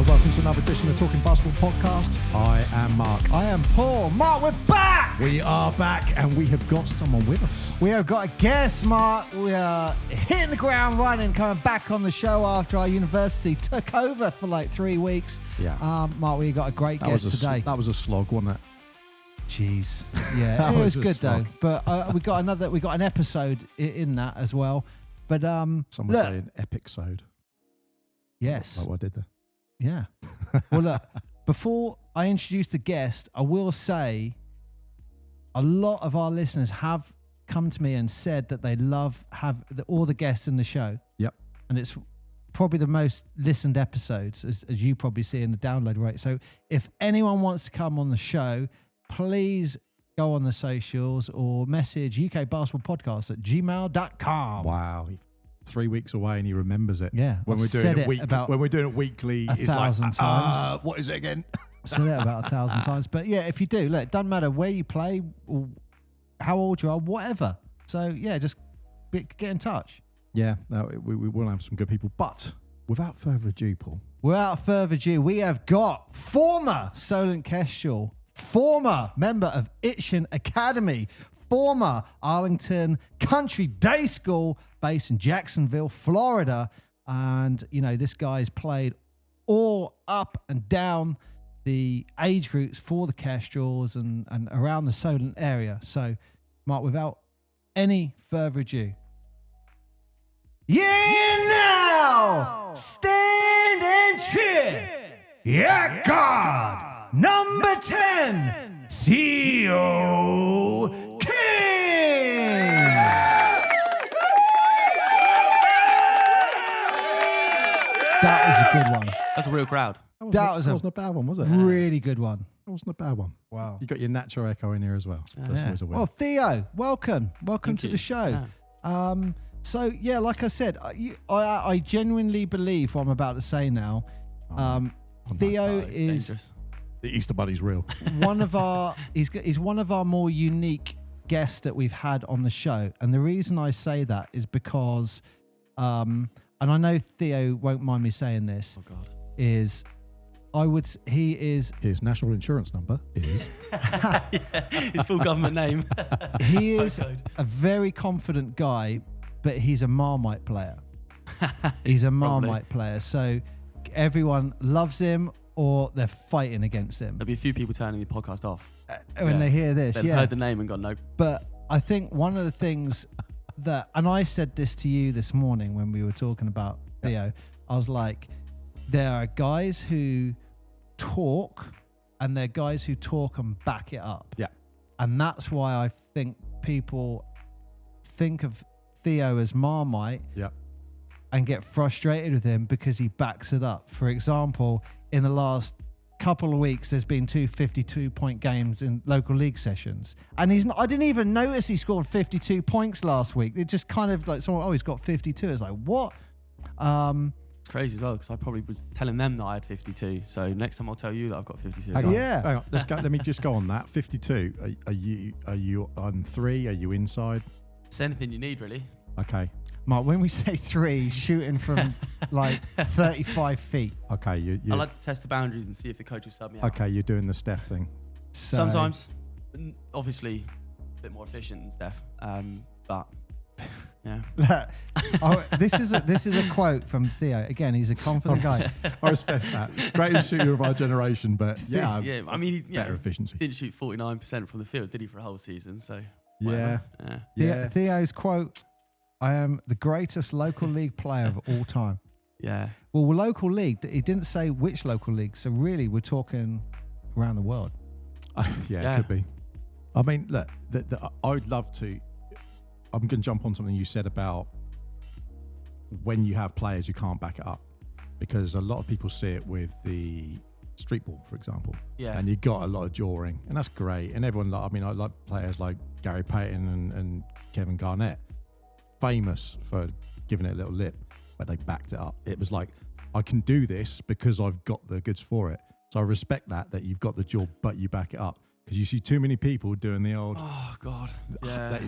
welcome to another edition of Talking Basketball Podcast. I am Mark. I am Paul. Mark, we're back! We are back and we have got someone with us. We have got a guest, Mark. We are hitting the ground running, coming back on the show after our university took over for like 3 weeks. Yeah. Mark, we got a great guest today. That was a slog, wasn't it? Jeez. Yeah, it was good though. But we got an episode in that as well. But someone saying episode. Yes. Like what I did there. Yeah. Well, look, before I introduce the guest, I will say a lot of our listeners have come to me and said that they all the guests in the show. Yep. And it's probably the most listened episodes, as you probably see in the download rate. So if anyone wants to come on the show, please go on the socials or message ukbasketballpodcast@gmail.com. Wow. 3 weeks away and he remembers it. Yeah. When we're doing it weekly, it's like, 1,000 times. What is it again? Said it about 1,000 times. But yeah, if you do, look, it doesn't matter where you play or how old you are, whatever. So yeah, just get in touch. Yeah, no, we will have some good people. But without further ado, Paul. Without further ado, we have got former Solent Kestrel, former member of Itchen Academy, former Arlington Country Day School based in Jacksonville, Florida. And, you know, this guy's played all up and down the age groups for the Kestrels and around the Solent area. So, Mark, without any further ado, now stand and cheer. Yeah, God, number 10, Theo King. That was a good one. That's a real crowd. That wasn't a bad one, was it? Really good one. That wasn't a bad one. Wow. You got your natural echo in here as well. That's always a win. Well, Theo, welcome to the show. Yeah. So yeah, like I said, I genuinely believe what I'm about to say now. Theo is dangerous. The Easter Bunny's real. one of our he's one of our more unique guests that we've had on the show, and the reason I say that is because, and I know Theo won't mind me saying this. Oh God. His national insurance number is. His full government name. He is a very confident guy, but he's a Marmite player. He's a Marmite player, so everyone loves him or they're fighting against him. There'll be a few people turning the podcast off when they hear this. They've heard the name and gone, nope. But I think one of the things that, and I said this to you this morning when we were talking about Theo, I was like, there are guys who talk and there are guys who talk and back it up. Yeah. And that's why I think people think of Theo as Marmite and get frustrated with him because he backs it up. For example, in the last couple of weeks, there's been 2 52-point games in local league sessions. And I didn't even notice he scored 52 points last week. It just kind of like someone, he's got 52. It's like, what? It's crazy as well because I probably was telling them that I had 52. So next time I'll tell you that I've got 52. Hang on. Yeah. Hang on. Let's go. Let me just go on that. 52. Are you on 3? Are you inside? It's anything you need, really. Okay. Mark, when we say 3, he's shooting from like 35 feet. Okay. You. I like to test the boundaries and see if the coach will sub me out. Okay. You're doing the Steph thing. So, Sometimes, obviously, a bit more efficient than Steph. But yeah. This is a quote from Theo. Again, he's a confident guy. I respect that. Greatest shooter of our generation, but yeah. Yeah. I mean, better efficiency. Didn't shoot 49% from the field, did he, for a whole season? So Yeah. Yeah. Theo's quote, I am the greatest local league player of all time. Yeah. Well, local league, he didn't say which local league. So really, we're talking around the world. Yeah, it could be. I mean, look, I would love to. I'm going to jump on something you said about when you have players who can't back it up, because a lot of people see it with the street ball, for example. Yeah. And you got a lot of jawing, and that's great. And everyone, I like players like Gary Payton and Kevin Garnett, famous for giving it a little lip, but they backed it up. It was like, I can do this because I've got the goods for it. So I respect that you've got the jaw, but you back it up. Because you see too many people doing the old. Oh God! Yeah,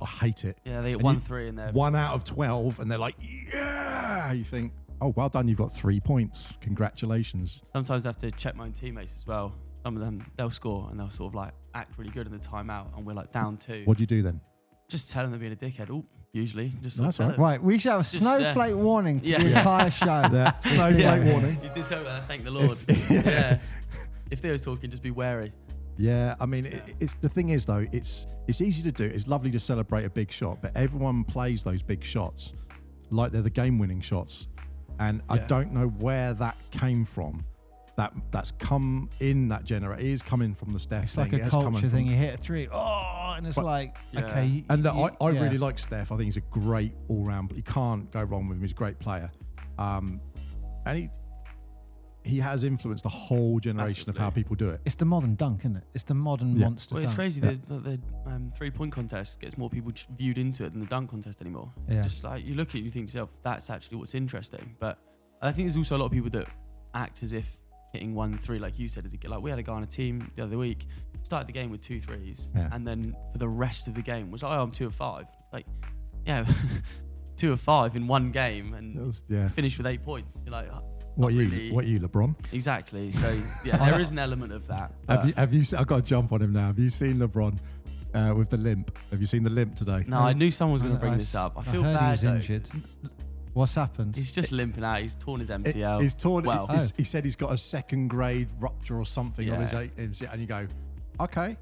I hate it. Yeah, they get 1-3 in there. 1 out of 12, and they're like, yeah. you think, oh, well done, you've got 3 points. Congratulations. Sometimes I have to check my own teammates as well. Some of them, they'll score and they'll sort of like act really good in the timeout, and we're like down 2. What do you do then? Just tell them they're being a dickhead. Oh, usually. Just That's tell right. them. Right, we should have a snowflake warning for the Yeah. entire show. That snowflake warning. You did tell me that. Thank the Lord. Yeah. If Theo's talking, just be wary. Yeah, I mean, it's the thing is though, it's easy to do. It's lovely to celebrate a big shot, but everyone plays those big shots like they're the game-winning shots, and I don't know where that came from. That's come in that generation. It is coming from the Steph It's thing. like a It has come culture from- thing. You hit a 3, and it's like, okay. And look, I really like Steph. I think he's a great all-round. But you can't go wrong with him. He's a great player, and he has influenced the whole generation of how people do it. It's the modern dunk, isn't it? It's the modern monster Well, dunk. it's crazy. The 3-point contest gets more people viewed into it than the dunk contest anymore. Yeah. Just like you look at it, you think to yourself, that's actually what's interesting. But I think there's also a lot of people that act as if hitting 1 3, like you said, like we had a guy on a team the other week, started the game with 2 threes, and then for the rest of the game was like, oh, I'm 2 of 5. Like, yeah, 2 of 5 in one game, and finished with 8 points. You're like, what are you, LeBron? Exactly. So yeah, there is an element of that. Have you? I've got to jump on him now. Have you seen LeBron with the limp? Have you seen the limp today? No, I knew someone was going to bring this up. I feel heard bad. He was though. injured. What's happened? He's just limping out. He's torn his MCL. He's torn. Well, he said he's got a 2nd grade rupture or something of his MCL, and you go, okay.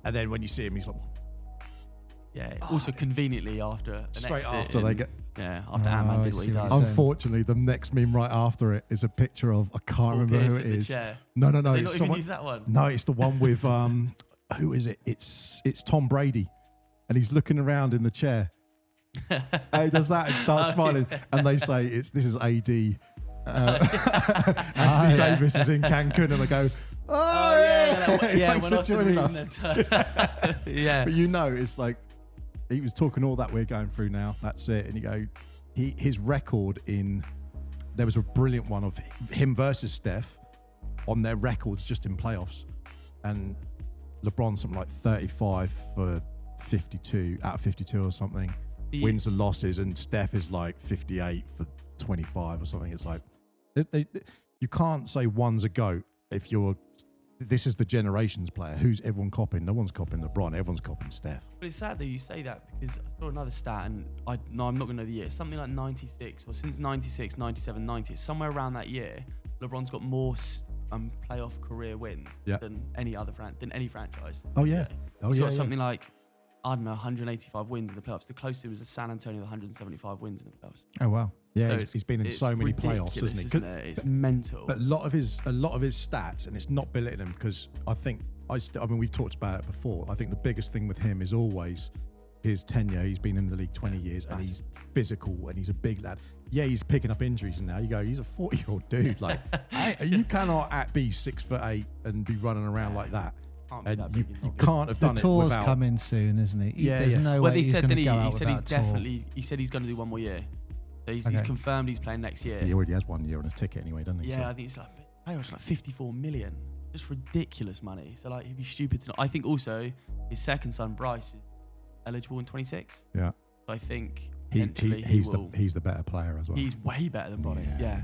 And then when you see him, he's like, Also conveniently after an straight exit after they get. Yeah, after Ant-Man did what he does. Unfortunately, the next meme right after it is a picture of, I can't remember who it is. No. They not It's even use that one. No, it's the one with who is it? It's Tom Brady, and he's looking around in the chair. And he does that and starts smiling, and they say this is AD. Anthony Davis is in Cancun, and they go, thanks for joining us. Yeah, but it's like he was talking all that we're going through now. That's it, and you go, his record there was a brilliant one of him versus Steph on their records just in playoffs, and LeBron something like 35 for 52 out of 52 or something. Wins and losses, and Steph is like 58 for 25 or something. It's like you can't say one's a GOAT if this is the generations player. Who's everyone copying? No one's copying LeBron. Everyone's copying Steph. But it's sad that you say that, because I saw another stat, and I'm not going to know the year. Something like 96, or since 96, 97, 90. It's somewhere around that year. LeBron's got more playoff career wins than any franchise. Oh yeah. He's got something like, I don't know, 185 wins in the playoffs. The closest was the San Antonio, 175 wins in the playoffs. Oh wow! Yeah, he's been in so many playoffs, hasn't he? Isn't it? It's mental. But a lot of his stats, and it's not belittling him, because I think I mean we've talked about it before. I think the biggest thing with him is always his tenure. He's been in the league 20 years, and he's physical, and he's a big lad. Yeah, he's picking up injuries, and now you go, he's a 40-year-old dude. Like, you cannot be 6'8" and be running around like that. And you can't have done it without. The tour's coming soon, isn't he? There's no way he's going to go out he said he's going to do one more year. So he's confirmed he's playing next year. He already has 1 year on his ticket anyway, doesn't he? Yeah, I think it's like 54 million. Just ridiculous money. So like, he'd be stupid to not. I think also his second son Bryce is eligible in 26. Yeah. So I think he's the better player as well. He's way better than Bronny.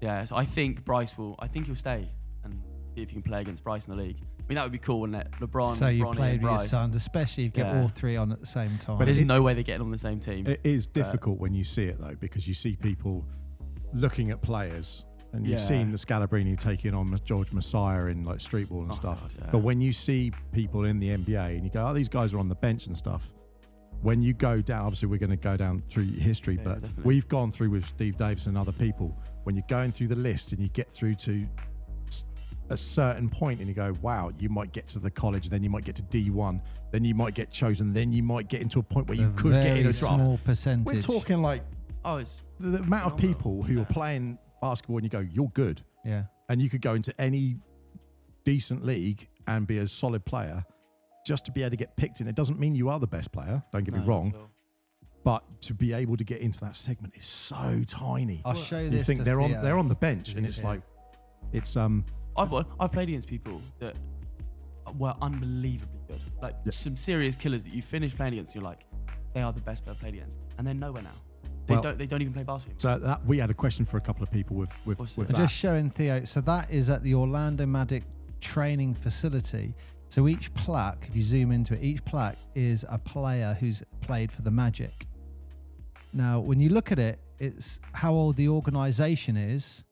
Yeah. So I think he'll stay and see if he can play against Bryce in the league. I mean, that would be cool, wouldn't it? LeBron, so you Bronny, played and with Bryce. your sons, especially if you get all 3 on at the same time. But there's no way they're getting on the same team. It is difficult when you see it though, because you see people looking at players, and you've seen the Scalabrini taking on George Messiah in like streetball and stuff. God, but when you see people in the NBA and you go, these guys are on the bench and stuff. When you go down, obviously we're going to go down through history, but definitely. We've gone through with Steve Davis and other people. When you're going through the list and you get through to a certain point and you go, wow, you might get to the college, then you might get to D1, then you might get chosen, then you might get into a point where you could get in a draft. Small percentage. We're talking like it's the amount of people who are playing basketball and you go, you're good. Yeah. And you could go into any decent league and be a solid player just to be able to get picked in. It doesn't mean you are the best player, don't get me wrong. But to be able to get into that segment is so tiny. I'll show you this. You think they're Theo. on the bench, and it's like, it's I've played against people that were unbelievably good, like some serious killers that you finish playing against. And you're like, they are the best player I've played against, and they're nowhere now. They don't even play basketball. So that we had a question for a couple of people with I'm that. just showing Theo. So that is at the Orlando Magic training facility. So each plaque, if you zoom into it, each plaque is a player who's played for the Magic. Now, when you look at it, it's how old the organization is.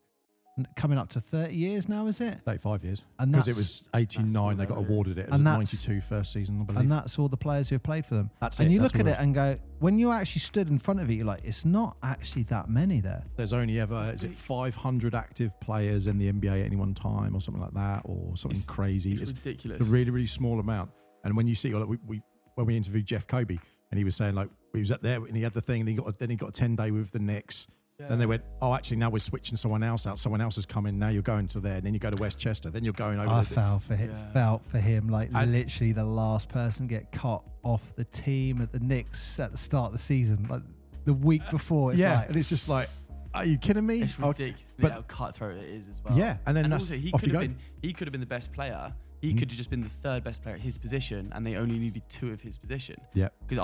Coming up to 30 years now, is it? 35 years. And Because it that's- was 89, they got awarded it. It was And a that's- 92 first season, I believe. And that's all the players who have played for them. That's and it, you that's look at all it and go, when you actually stood in front of it, you're like, it's not actually that many there. There's only ever, is it 500 active players in the NBA at any one time or something like that, or something crazy? It's ridiculous. A really, really small amount. And when you see, like, when we interviewed Jeff Kobe, and he was saying, like, he was up there and he had the thing, and he got a 10-day with the Knicks. Yeah. Then they went, oh, actually, now we're switching someone else out. Someone else has come in. Now you're going to there. And then you go to Westchester. Then you're going over. I felt for him like And- literally the last person to get cut off the team at the Knicks at the start of the season, like the week before. It's like, and it's just like, are you kidding me? It's ridiculous. but- How cutthroat it is as well. Yeah, and then that's also he off could you have go. been the best player. He could have just been the third best player at his position, and they only needed 2 of his position. Yeah. Because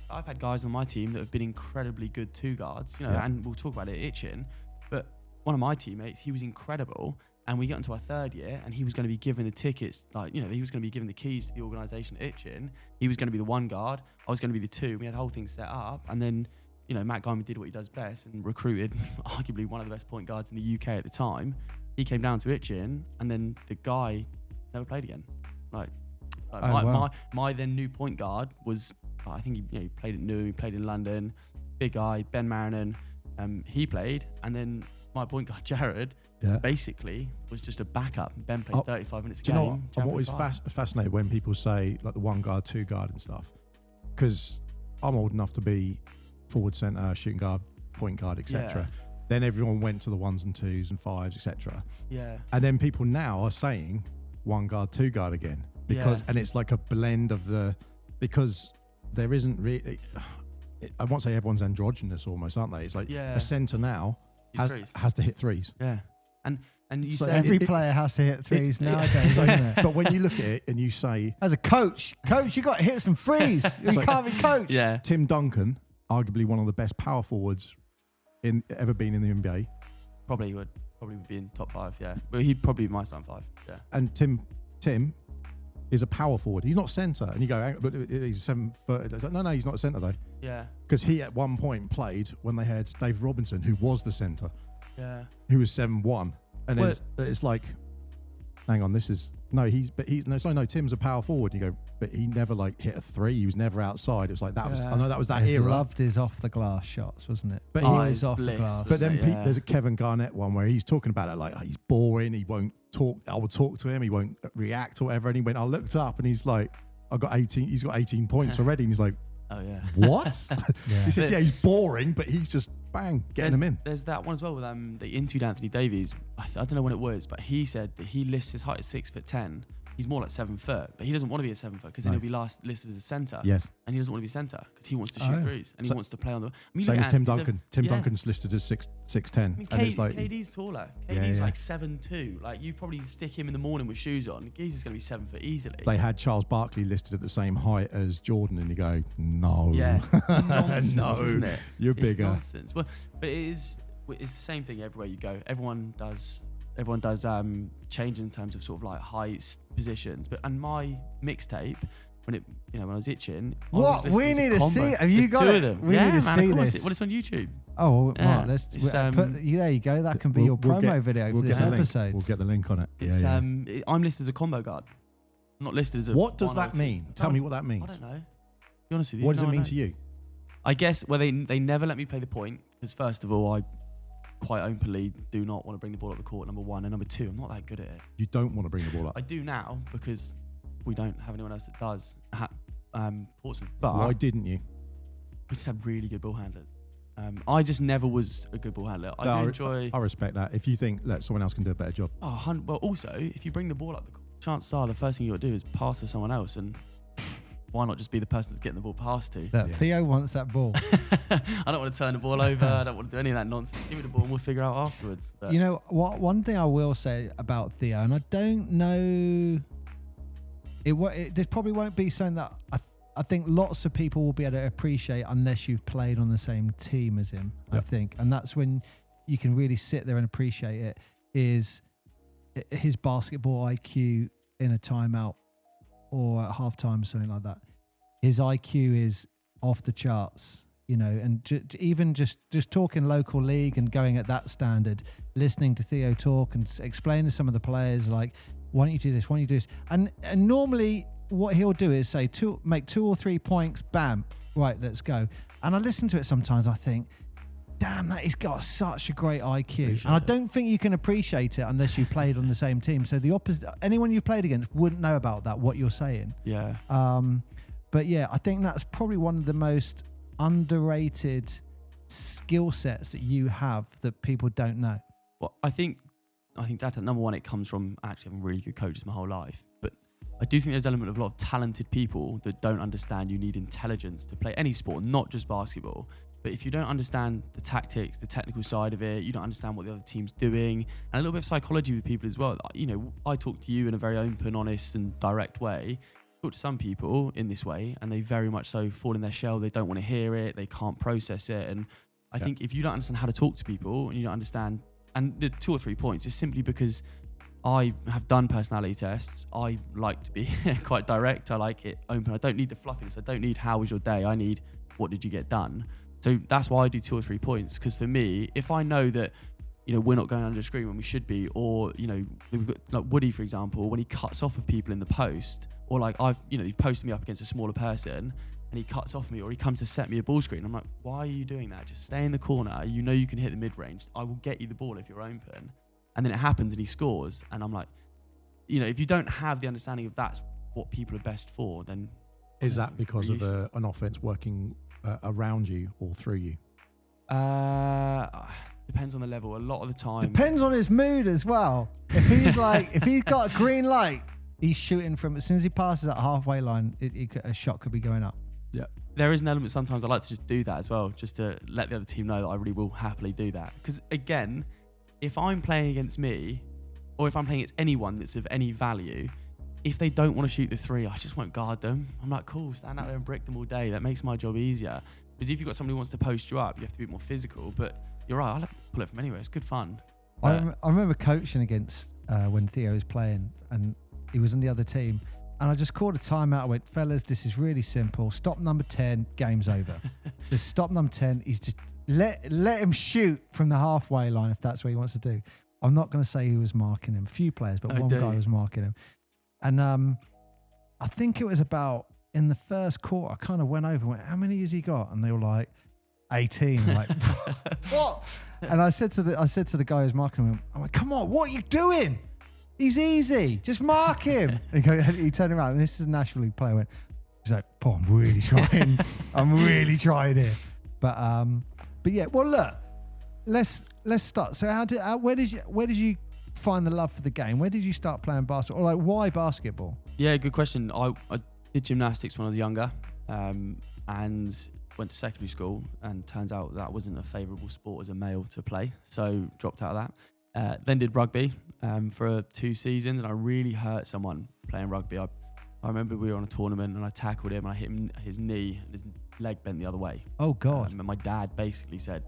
I've had guys on my team that have been incredibly good 2 guards, Yeah. and we'll talk about it itching. But one of my teammates, he was incredible, and we got into our 3rd year, and he was going to be given the tickets, he was going to be given the keys to the organisation at itching. He was going to be the 1 guard. I was going to be the 2. We had the whole thing set up, and then Matt Guyman did what he does best and recruited arguably one of the best point guards in the UK at the time. He came down to itching, and then the guy never played again. My then new point guard was, I think he played at New, he played in London, big guy, Ben Marinan. He played, and then my point guard Jared basically was just a backup. Ben played 35 minutes a Do game. you know what? I'm always fascinated when people say like the 1 guard, 2 guard and stuff, because I'm old enough to be forward centre, shooting guard, point guard, etc. Then everyone went to the 1s and 2s and 5s, etc. Yeah. And then people now are saying 1 guard, 2 guard again, because and it's like a blend of because there isn't really. I won't say everyone's androgynous almost, aren't they? It's like a centre now has to hit threes. Yeah. And you so say every player has to hit threes nowadays, isn't it? But when you look at it and you say, as a coach, you got to hit some threes. You can't be coach. Yeah. Tim Duncan, arguably one of the best power forwards ever been in the NBA. Probably would be in top 5, yeah. But he'd probably be my starting 5, yeah. And Tim is a power forward. He's not centre. And you go, but he's 7 foot. No, he's not a centre though. Yeah. Because he at one point played when they had Dave Robinson, who was the centre. Yeah. Who was 7'1". And it's like, hang on, Tim's a power forward. You go, but he never like hit a 3. He was never outside. It was like that was. I know that was that he era. Loved his off the glass shots, wasn't it? But he was off the glass. But then there's a Kevin Garnett one where he's talking about it like, oh, he's boring. He won't talk. I will talk to him. He won't react or whatever. And he went, I looked up and he's like, I've got 18. He's got 18 points already. And he's like, oh yeah. What? He said, yeah, he's boring, but he's just getting them in. There's that one as well with they interviewed Anthony Davies. I don't know when it was, but he said that he lists his height as 6'10". He's more like 7 foot, but he doesn't want to be a 7 foot because then he'll be listed as a centre. Yes. And he doesn't want to be centre because he wants to shoot threes and he wants to play on the. Same as Tim Duncan. Tim Duncan's listed as 6'10". I mean, and it's like KD's taller. KD's like 7'2". Like you probably stick him in the morning with shoes on. He's going to be 7 foot easily. They had Charles Barkley listed at the same height as Jordan, and you go, no, nonsense, no, isn't it? You're it's bigger. Nonsense. Well, but it's the same thing everywhere you go. Everyone does change in terms of sort of like heights, positions. And my mixtape, when I was itching. What? We need to see it. Have you got 2 it? of them. We need to see this. Well, it's on YouTube. Oh, Yeah. right. There you go. That can be We'll- your we'll promo get- video we'll for get this the link. episode. We'll get the link on it. It's yeah. I'm listed as a combo guard. I'm not listed as a. What does 1 that or 2. mean? Tell me what that means. I don't know. To be honest with you. What does it No, I mean don't. to you? I guess they never let me play the point because first of all I quite openly do not want to bring the ball up the court, number 1, and number 2 I'm not that good at it. You don't want to bring the ball up. I do now because we don't have anyone else that does at Portsmouth. But Why didn't you? we just have really good ball handlers. I just never was a good ball handler. I enjoy. I respect that. If you think that someone else can do a better job. Well, also if you bring the ball up the court, chances are the first thing you got to do is pass to someone else, and why not just be the person that's getting the ball passed to? Theo wants that ball. I don't want to turn the ball over. I don't want to do any of that nonsense. Give me the ball and we'll figure out afterwards. But You know what? One thing I will say about Theo, and I don't know, this probably won't be something that I think lots of people will be able to appreciate unless you've played on the same team as him. Yep. I think, and that's when you can really sit there and appreciate it. Is his basketball IQ in a timeout or at halftime, something like that. His IQ is off the charts, you know, and even just talking local league and going at that standard, listening to Theo talk and explain to some of the players, like, why don't you do this? Why don't you do this? And normally what he'll do is say, make 2 or 3 points, bam, right, let's go. And I listen to it sometimes, I think, damn, that he's got such a great IQ. And I don't think you can appreciate it unless you played on the same team. So the opposite, anyone you've played against wouldn't know about that, what you're saying. Yeah. But yeah, I think that's probably one of the most underrated skill sets that you have that people don't know. Well, I think that number one, it comes from actually having really good coaches my whole life. But I do think there's an element of a lot of talented people that don't understand you need intelligence to play any sport, not just basketball. But if you don't understand the tactics, the technical side of it, you don't understand what the other team's doing, and a little bit of psychology with people as well. You know, I talk to you in a very open, honest, and direct way. Talk to some people in this way, and they very much so fall in their shell. They don't want to hear it. They can't process it. And I think if you don't understand how to talk to people, and you don't understand, and the 2 or 3 points is simply because I have done personality tests. I like to be quite direct. I like it open. I don't need the fluffiness. I don't need how was your day. I need what did you get done. So that's why I do 2 or 3 points. Because for me, if I know that, you know, we're not going under the screen when we should be, or, you know, we've got like Woody, for example, when he cuts off of people in the post, or like you've posted me up against a smaller person and he cuts off me, or he comes to set me a ball screen. I'm like, why are you doing that? Just stay in the corner. You know you can hit the mid-range. I will get you the ball if you're open. And then it happens and he scores. And I'm like, you know, if you don't have the understanding of that's what people are best for, then... Is that because of an offense working around you or through you? Depends on the level. A lot of the time... Depends on his mood as well. If he's like, if he's got a green light, he's shooting from, as soon as he passes that halfway line, a shot could be going up. Yeah. There is an element sometimes I like to just do that as well, just to let the other team know that I really will happily do that. Because again, if I'm playing against me, or if I'm playing against anyone that's of any value, if they don't want to shoot the three, I just won't guard them. I'm like, cool, stand out there and brick them all day. That makes my job easier. Because if you've got somebody who wants to post you up, you have to be more physical. But you're right, I'll pull it from anywhere. It's good fun. I remember coaching against when Theo was playing, and he was on the other team. And I just called a timeout. I went, fellas, this is really simple. Stop number 10, game's over. Just stop number 10. He's just let him shoot from the halfway line if that's what he wants to do. I'm not going to say who was marking him. A few players, but one guy was marking him. And I think it was about in the first quarter, I kind of went over and went, how many has he got? And they were like, 18. I'm like, what? And I said to the guy who's marking him, I'm like, come on, what are you doing? He's easy. Just mark him. He turned around, and this is a National League player. He's like, "Oh, I'm really trying. I'm really trying here." But yeah. Well, look, let's start. So, where did you find the love for the game? Where did you start playing basketball? Or like, why basketball? Yeah, good question. I did gymnastics when I was younger, and went to secondary school. And turns out that wasn't a favourable sport as a male to play, so dropped out of that. Then did rugby for 2 seasons, and I really hurt someone playing rugby. I remember we were on a tournament and I tackled him and I hit him his knee and his leg bent the other way. Oh God. And my dad basically said,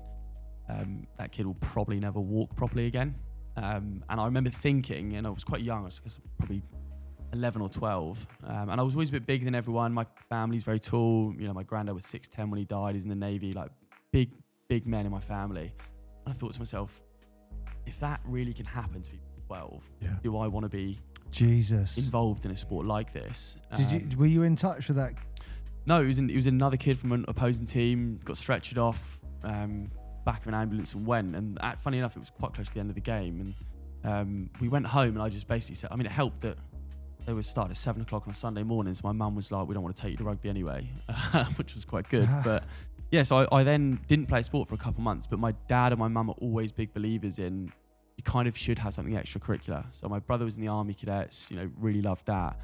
that kid will probably never walk properly again. And I remember thinking, and I was quite young, I was probably 11 or 12, and I was always a bit bigger than everyone. My family's very tall. You know, my granddad was 6'10" when he died. He's in the Navy, like big men in my family. And I thought to myself, if that really can happen to people 12, do I want to be involved in a sport like this? Were you in touch with that? No, it was another kid from an opposing team, got stretchered off, back of an ambulance and went. And funny enough, it was quite close to the end of the game. And we went home and I just basically said, I mean, it helped that they were starting at 7 o'clock on a Sunday morning. So my mum was like, we don't want to take you to rugby anyway, which was quite good. But yeah, so I then didn't play sport for a couple of months, but my dad and my mum are always big believers in you kind of should have something extracurricular. So my brother was in the Army Cadets, you know, really loved that.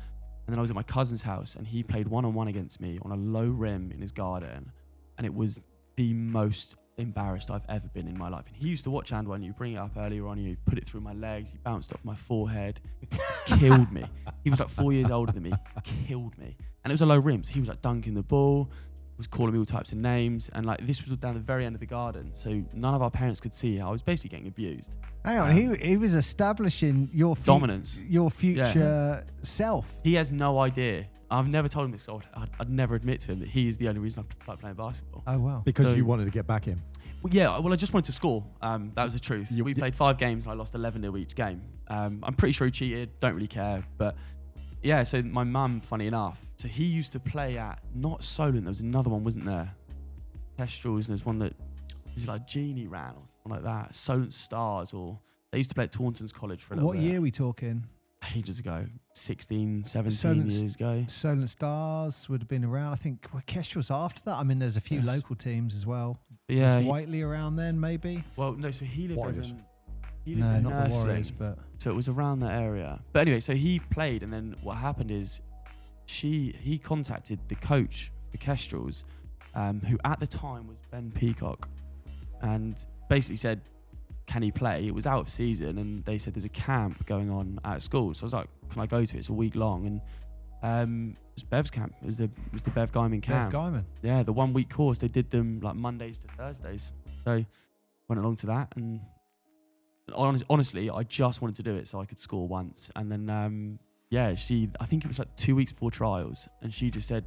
And then I was at my cousin's house and he played one-on-one against me on a low rim in his garden. And it was the most embarrassed I've ever been in my life. And he used to watch handball, and you bring it up earlier on, you put it through my legs, he bounced off my forehead, killed me. He was like 4 years older than me, killed me. And it was a low rim, so he was like dunking the ball, was calling me all types of names, and like this was down the very end of the garden, so none of our parents could see how I was basically getting abused. Hang on, he was establishing your dominance, your future self. He has no idea. I've never told him this, so I'd never admit to him that he is the only reason I started playing basketball. Oh wow! Because you wanted to get back in. Well, yeah, well, I just wanted to score. That was the truth. We played 5 games and I lost 11-0 each game. I'm pretty sure he cheated. Don't really care, but yeah. So my mum, funny enough, so he used to play at not Solent. There was another one, wasn't there? Kestrels, and there's one that is like Genie ran or something like that. Solent Stars, or they used to play at Taunton's College for a little bit. What year are we talking? Ages ago, 16, 17 years ago. Solent Stars would have been around. I think Kestrel's after that. I mean, there's a few local teams as well. Yeah, was Whiteley around then, maybe. Well, no. So he lived Warriors. in No, not the Nursling, Warriors, but so it was around that area. But anyway, so he played, and then what happened is he contacted the coach for Kestrels, who at the time was Ben Peacock, and basically said, can he play? It was out of season, and they said there's a camp going on at school. So I was like, can I go to it? It's a week long, and it was Bev's camp. It was the Bev Guyman camp. Bev Guyman. Yeah, the 1 week course. They did them like Mondays to Thursdays. So went along to that, and honestly, I just wanted to do it so I could score once. And then I think it was like 2 weeks before trials, and she just said,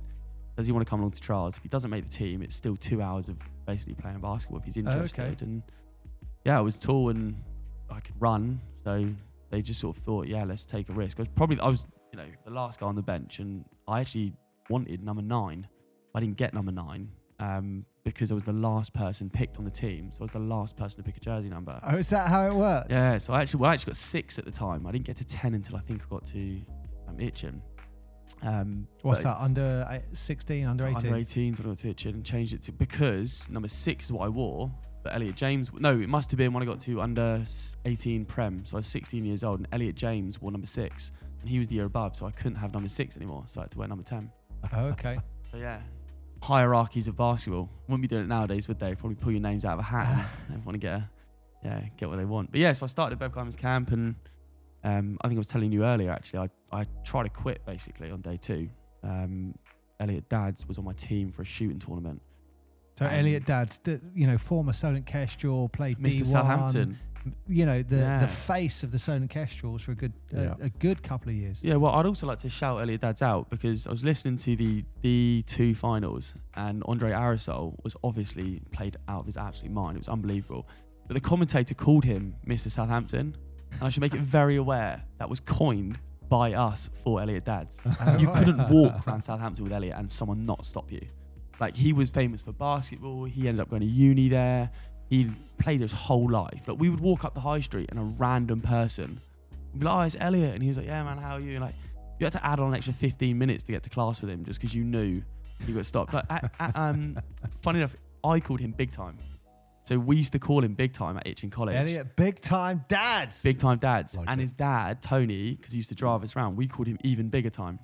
does he want to come along to trials? If he doesn't make the team, it's still 2 hours of basically playing basketball if he's interested. Okay. And yeah, I was tall and I could run, so they just sort of thought, yeah, let's take a risk. I was the last guy on the bench, and I actually wanted number 9. I didn't get number 9 because I was the last person picked on the team, so I was the last person to pick a jersey number. Oh, is that how it worked? Yeah, so I actually got 6 at the time. I didn't get to 10 until I think I got to Itchen. What's that? Under 16, under 18? Under 18 when I got to Itchen, and changed it to, because number 6 is what I wore. But Elliot James, no, it must have been when I got to under 18 Prem. So I was 16 years old, and Elliot James wore number 6, and he was the year above, so I couldn't have number 6 anymore. So I had to wear number 10. Oh, okay. So yeah, hierarchies of basketball. Wouldn't be doing it nowadays, would they? Probably pull your names out of a hat and everyone get what they want. But yeah, so I started at Bev Guyman's camp, and I think I was telling you earlier, actually, I tried to quit basically on day 2. Elliot Dads was on my team for a shooting tournament. So Elliot Dads, former Solent Kestrel, played Mr. D1. Southampton. The face of the Solent Kestrels for a good couple of years. Yeah, well, I'd also like to shout Elliot Dads out, because I was listening to the 2 finals, and Andre Aerosol was obviously played out of his absolute mind. It was unbelievable. But the commentator called him Mr. Southampton, and I should make it very aware that was coined by us for Elliot Dads. You couldn't walk around Southampton with Elliot and someone not stop you. Like, he was famous for basketball. He ended up going to uni there. He played his whole life. Like, we would walk up the high street and a random person would be like, oh, it's Elliot. And he was like, yeah, man, how are you? And like, you had to add on an extra 15 minutes to get to class with him just because you knew you got stopped. Like, funny enough, I called him Big Time. So we used to call him Big Time at Itchen College. Elliot, Big Time Dads. Big Time Dads. Like and it. his dad, Tony, because he used to drive us around, we called him Even Bigger Time.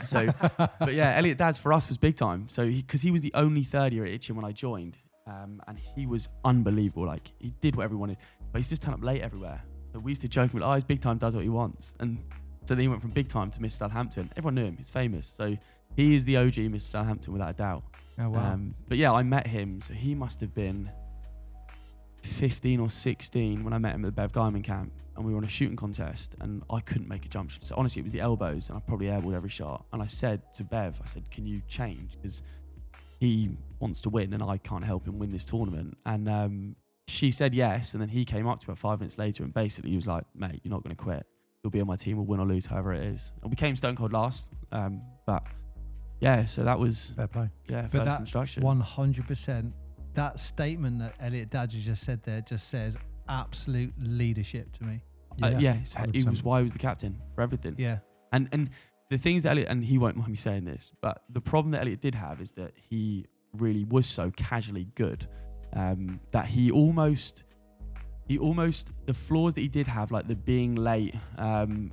So, but yeah, Elliot Dads for us was big time. So, because he was the only third year at Itchen when I joined, and he was unbelievable. Like, he did what everyone did, but he's just turned up late everywhere. So we used to joke, like, oh, he's Big Time, does what he wants. And so then he went from Big Time to Mr. Southampton. Everyone knew him. He's famous. So he is the OG Mr. Southampton without a doubt. Oh, wow. But yeah, I met him. So he must have been 15 or 16 when I met him at the Bev Guyman camp, and we were on a shooting contest, and I couldn't make a jump shot. So honestly, it was the elbows, and I probably airballed every shot. And I said to Bev, I said, can you change? Because he wants to win, and I can't help him win this tournament. And she said yes, and then he came up to me about 5 minutes later, and basically he was like, mate, you're not going to quit. You'll be on my team, we'll win or lose, however it is. And we came stone cold last, but yeah, so that was fair play. Yeah, But first that instruction. 100%. That statement that Elliot Dads just said there just says absolute leadership to me. He was why he was the captain for everything. Yeah. And the things that Elliot, and he won't mind me saying this, but the problem that Elliot did have is that he really was so casually good that he almost, the flaws that he did have, like the being late,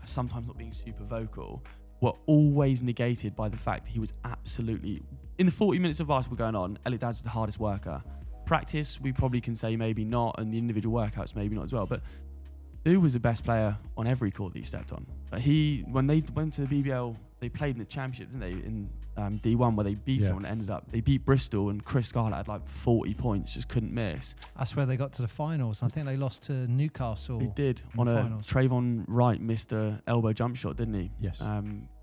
sometimes not being super vocal, were always negated by the fact that he was absolutely, in the 40 minutes of basketball going on, Elliot Dads was the hardest worker. practice, we probably can say maybe not, and the individual workouts maybe not as well. But dude was the best player on every court that he stepped on. But when they went to the BBL, they played in the championship, didn't they? In D1, where they beat someone. They beat Bristol, and Chris Scarlett had like 40 points, just couldn't miss. That's where they got to the finals. I think they lost to Newcastle. They did on a finals. Trayvon Wright missed a elbow jump shot, didn't he? Yes.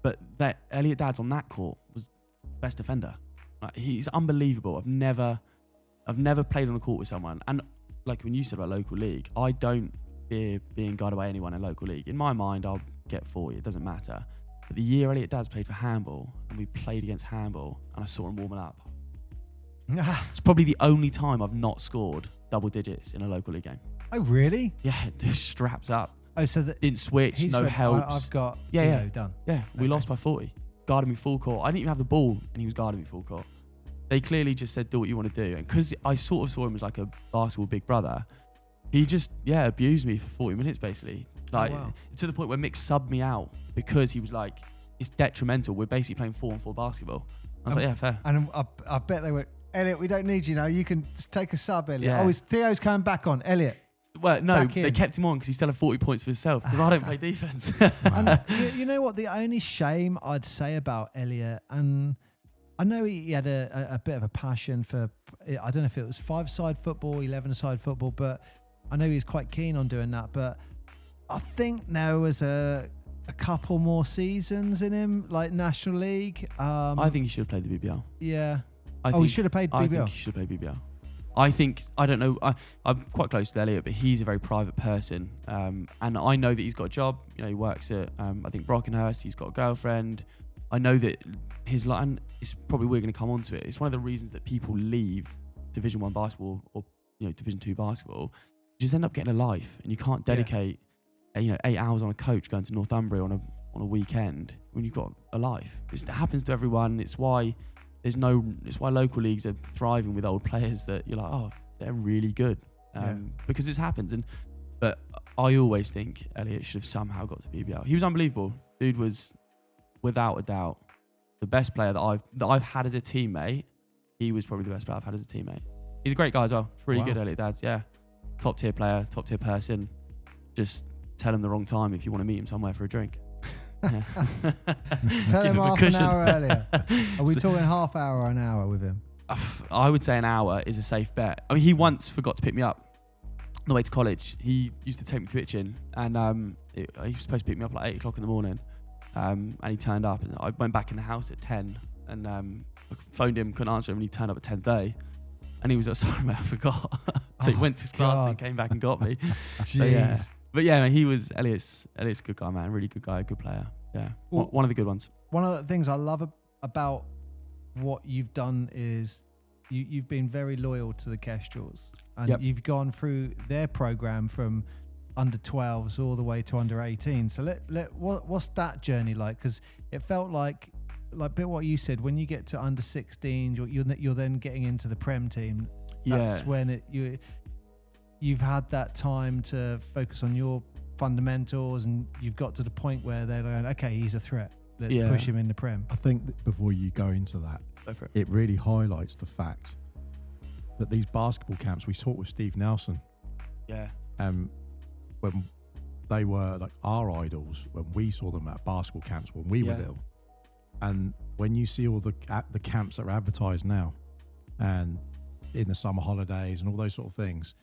But that Elliot Dad's on that court was best defender. Like, he's unbelievable. I've never played on a court with someone, and like when you said about local league, I don't fear being guarded by anyone in local league. In my mind, I'll get 40. It doesn't matter. But the year Elliot Dad's played for handball, and we played against handball, and I saw him warming up. It's probably the only time I've not scored double digits in a local league game. Oh, really? Yeah, just straps up. Oh, so didn't switch, no helps. I've got done. Yeah, we lost by 40. Guarded me full court. I didn't even have the ball, and he was guarding me full court. They clearly just said, do what you want to do. And because I sort of saw him as like a basketball big brother, he just, abused me for 40 minutes, basically. Like, to the point where Mick subbed me out because he was like, it's detrimental. We're basically playing 4-on-4 basketball. I was like, yeah, fair. And I bet they were, Elliot, we don't need you now. You can just take a sub, Elliot. Yeah. Oh, Theo's coming back on. Elliot. Well, no, they kept him on because he still had 40 points for himself because I don't play defense. And you know what? The only shame I'd say about Elliot, and I know he had a bit of a passion for, I don't know if it was 5-side football, 11-side football, but I know he's quite keen on doing that. But I think now was a couple more seasons in him, like National League. I think he should have played the BBL. Yeah. He should have played BBL. I think he should have played BBL. I don't know. I'm quite close to Elliot, but he's a very private person. And I know that he's got a job. You know, he works at, I think, Brockenhurst. He's got a girlfriend. I know that his life, and it's probably we're going to come on to it. It's one of the reasons that people leave Division 1 basketball or, Division 2 basketball. You just end up getting a life, and you can't dedicate, 8 hours on a coach going to Northumbria on a weekend when you've got a life. It happens to everyone. It's why local leagues are thriving with old players that you're like, oh, they're really good, because this happens. But I always think Elliot should have somehow got to BBL. He was unbelievable. Dude was, without a doubt, the best player that I've had as a teammate. He was probably the best player I've had as a teammate. He's a great guy as well. It's really good, Elliot Dads. Yeah, top tier player, top tier person. Just tell him the wrong time if you want to meet him somewhere for a drink. Yeah. Tell him half an hour earlier. Are we talking half hour or an hour with him? I would say an hour is a safe bet. I mean, he once forgot to pick me up on the way to college. He used to take me to Itchin, and he was supposed to pick me up at like 8 o'clock in the morning, and he turned up, and I went back in the house at 10, and I phoned him, couldn't answer him, and he turned up at 10:30, and he was like, sorry mate, I forgot. So he went to his class and then came back and got me. So, yeah. But yeah, man, Elliot's a good guy, man. Really good guy, good player. Yeah, well, one of the good ones. One of the things I love about what you've done is you've been very loyal to the Kestrels, and you've gone through their program from under 12s all the way to under 18. So what's that journey like? Because it felt like a bit what you said, when you get to under 16, you're then getting into the Prem team. That's when you've had that time to focus on your fundamentals, and you've got to the point where they're going, okay, he's a threat. Let's push him in the Prem. I think that before you go into that, it really highlights the fact that these basketball camps, we saw with Steve Nelson. Yeah. When they were like our idols, when we saw them at basketball camps when we were little. And when you see all the camps that are advertised now, and in the summer holidays and all those sort of things,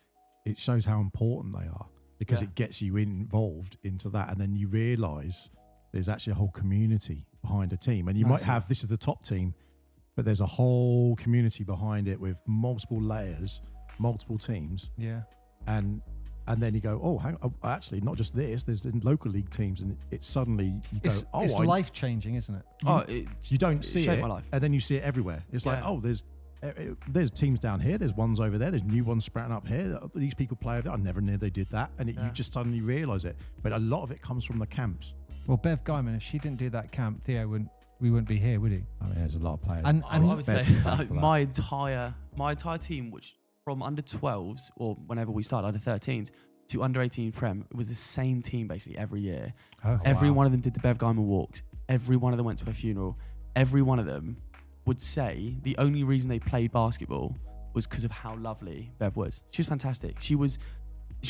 it shows how important they are, because it gets you involved into that, and then you realise there's actually a whole community behind a team. And you might have, this is the top team, but there's a whole community behind it with multiple layers, multiple teams. Yeah. And then you go, oh, hang on, actually, not just this, there's the local league teams, and it's suddenly you go, it's life-changing, isn't it? You don't see it, my life. and then you see it everywhere. It's like, oh, there's teams down here, there's ones over there, there's new ones sprouting up here. These people play, I never knew they did that, and you just suddenly realise it. But a lot of it comes from the camps. Well, Bev Guyman, if she didn't do that camp, Theo we wouldn't be here, would he? I mean, there's a lot of players. And I would say my entire team, which from under 12s or whenever we started under 13s to under 18 Prem, it was the same team basically every year. Every one of them did the Bev Guyman walks. Every one of them went to a funeral. Every one of them would say the only reason they played basketball was because of how lovely Bev was. She was fantastic. She was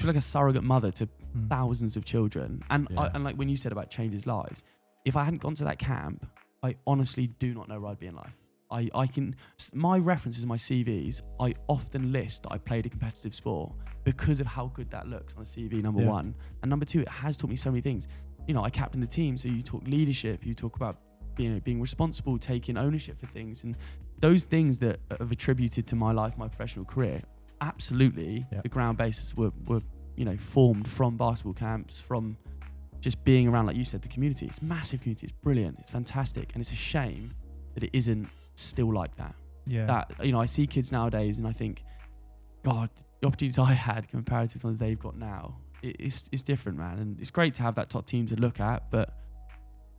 like a surrogate mother to thousands of children. And and like when you said about changes lives, if I hadn't gone to that camp, I honestly do not know where I'd be in life. I can, my references, my CVs, I often list that I played a competitive sport because of how good that looks on a CV, number one. And number two, it has taught me so many things. You know, I captained the team, so you talk leadership, you talk about, you know, being responsible, taking ownership for things, and those things that have attributed to my life, my professional career. Absolutely, the ground bases were, you know, formed from basketball camps, from just being around, like you said, the community. It's a massive community. It's brilliant. It's fantastic, and it's a shame that it isn't still like that. Yeah. That, you know, I see kids nowadays, and I think, God, the opportunities I had compared to the ones they've got now, it's different, man. And it's great to have that top team to look at, but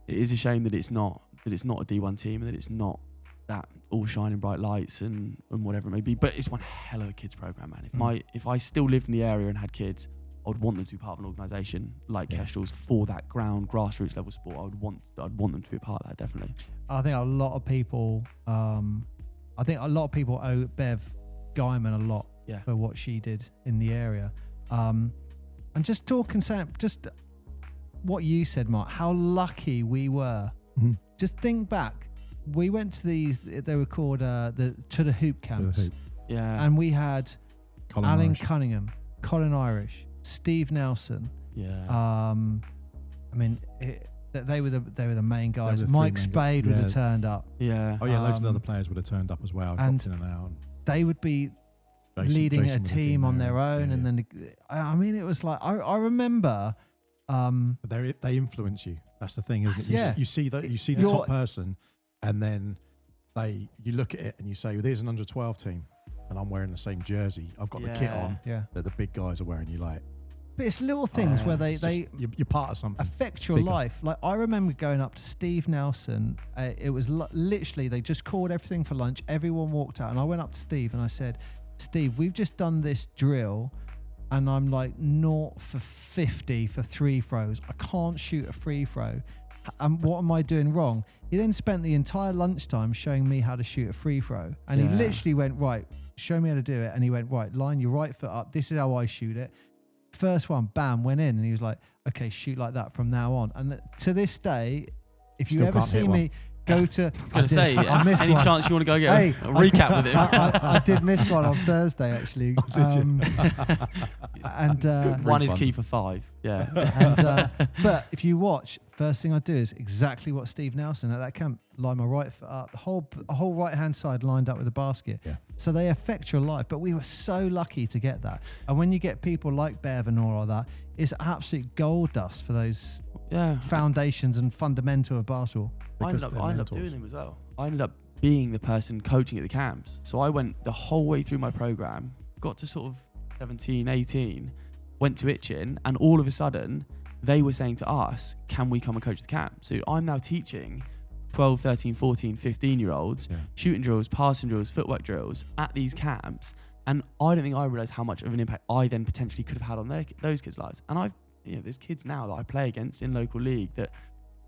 it is a shame that it's not a D1 team, and that it's not that all shining bright lights and whatever it may be. But it's one hell of a kids program, man. If I still lived in the area and had kids, I would want them to be part of an organisation like Kestrel's for that grassroots level sport. I'd want them to be a part of that, definitely. I think a lot of people owe Bev Guyman a lot for what she did in the area. And just talking, Sam, just what you said, Mark, how lucky we were. Mm-hmm. Just think back. We went to these, they were called the To The Hoop camps. To the Hoop. Yeah. And we had Alan Cunningham, Colin Irish, Steve Nelson. Yeah. I mean, they were the main guys. Mike Spade would have turned up. Yeah. Oh yeah, loads of other players would have turned up as well. And dropped in and out. They would be leading a team on their own, and then I mean, it was like I remember. But they influence you. That's the thing, isn't it? You see the top person, and then you look at it and you say, well, there's an under 12 team, and I'm wearing the same jersey. I've got the kit on that the big guys are wearing. You like. But it's little things where you're part of something. Affect your life. Like I remember going up to Steve Nelson. It was literally they just called everything for lunch. Everyone walked out, and I went up to Steve and I said, Steve, we've just done this drill, and I'm like 0 for 50 for free throws. I can't shoot a free throw. And what am I doing wrong? He then spent the entire lunchtime showing me how to shoot a free throw. And he literally went, right, show me how to do it. And he went, right, line your right foot up. This is how I shoot it. First one, bam, went in. And he was like, okay, shoot like that from now on. And to this day, if you ever see me go to... I was going to say, any chance you want to go get a recap with him? I did miss one on Thursday, actually. Did you? And one is key for 5. Yeah. But if you watch, first thing I do is exactly what Steve Nelson at that camp, line my right foot up, the whole right-hand side lined up with the basket. Yeah. So they affect your life. But we were so lucky to get that. And when you get people like Bev and all of that, it's absolute gold dust for those foundations and fundamental of basketball. I ended up doing them as well. I ended up being the person coaching at the camps. So I went the whole way through my program, got to sort of 17, 18, went to Itchin, and all of a sudden they were saying to us, can we come and coach the camp? So I'm now teaching 12, 13, 14, 15-year-olds shooting drills, passing drills, footwork drills at these camps. And I don't think I realised how much of an impact I then potentially could have had on those kids' lives. And there's kids now that I play against in local league that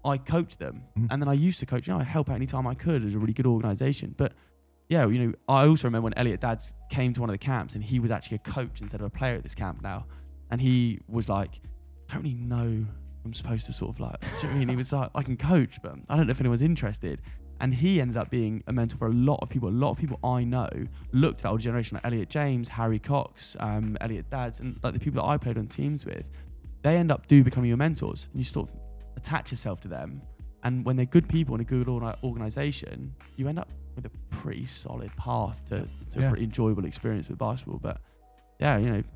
I coach them. And then I used to coach, I help out anytime I could as a really good organisation. But I also remember when Elliot Dads came to one of the camps, and he was actually a coach instead of a player at this camp now. And he was like, I don't really know I'm supposed to sort of like, do you know what I mean? He was like, I can coach, but I don't know if anyone's interested. And he ended up being a mentor for a lot of people. A lot of people I know looked at that older generation, like Elliot James, Harry Cox, Elliot Dads, and like the people that I played on teams with. They end up becoming your mentors, and you sort of attach yourself to them. And when they're good people in a good organisation, you end up with a pretty solid path to a pretty enjoyable experience with basketball. But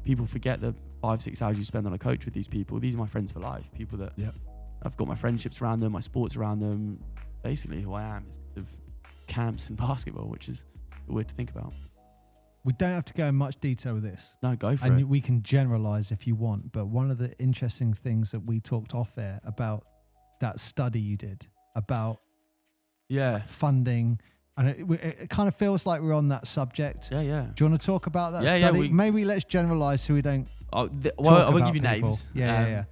people forget the 5-6 hours you spend on a coach with these people. These are my friends for life. People that I've got my friendships around them, my sports around them. Basically, who I am is of camps and basketball, which is weird to think about. We don't have to go in much detail with this. No, go for it. And we can generalize if you want. But one of the interesting things that we talked off air about that study you did about funding, and it kind of feels like we're on that subject. Yeah. Do you want to talk about that study? Maybe let's generalize so we don't. I won't give you names.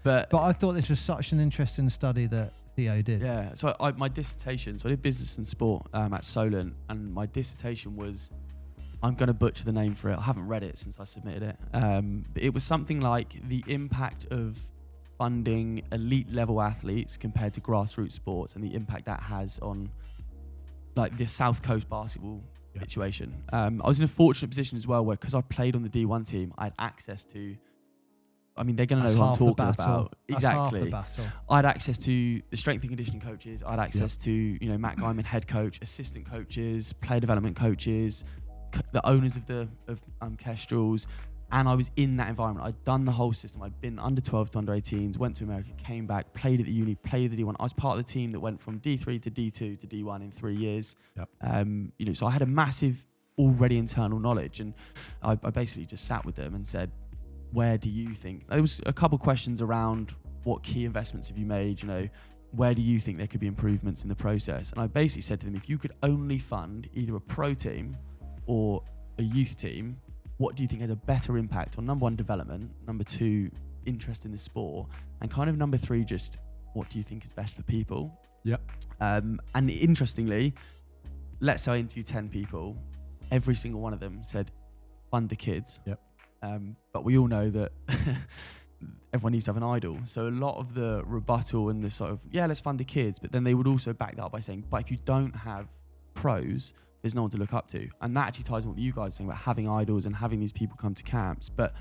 But I thought this was such an interesting study that Theo did. Yeah. So my dissertation. So I did business and sport at Solent, and my dissertation was I'm going to butcher the name for it. I haven't read it since I submitted it. But it was something like the impact of funding elite level athletes compared to grassroots sports and the impact that has on like the South Coast basketball situation. I was in a fortunate position as well where, because I played on the D1 team, I had access to, I mean, they're going to know who I'm talking about. Exactly. I had access to the strength and conditioning coaches. I had access to, you know, Matt Guyman, head coach, assistant coaches, player development coaches, the owners of Kestrels. And I was in that environment. I'd done the whole system. I'd been under 12s to under 18s, went to America, came back, played at the uni, played at the D1. I was part of the team that went from D3 to D2 to D1 in 3 years. Yep. You know, so I had a massive already internal knowledge, and I basically just sat with them and said, where do you think? There was a couple of questions around what key investments have you made? You know, where do you think there could be improvements in the process? And I basically said to them, if you could only fund either a pro team or a youth team, what do you think has a better impact on, number one, development, number two, interest in the sport, and kind of number three, just what do you think is best for people? Yep. And interestingly, let's say I interview 10 people, every single one of them said, fund the kids. Yep. But we all know that everyone needs to have an idol. So a lot of the rebuttal and the sort of, let's fund the kids, but then they would also back that up by saying, but if you don't have pros, there's no one to look up to. And that actually ties in what you guys are saying about having idols and having these people come to camps. But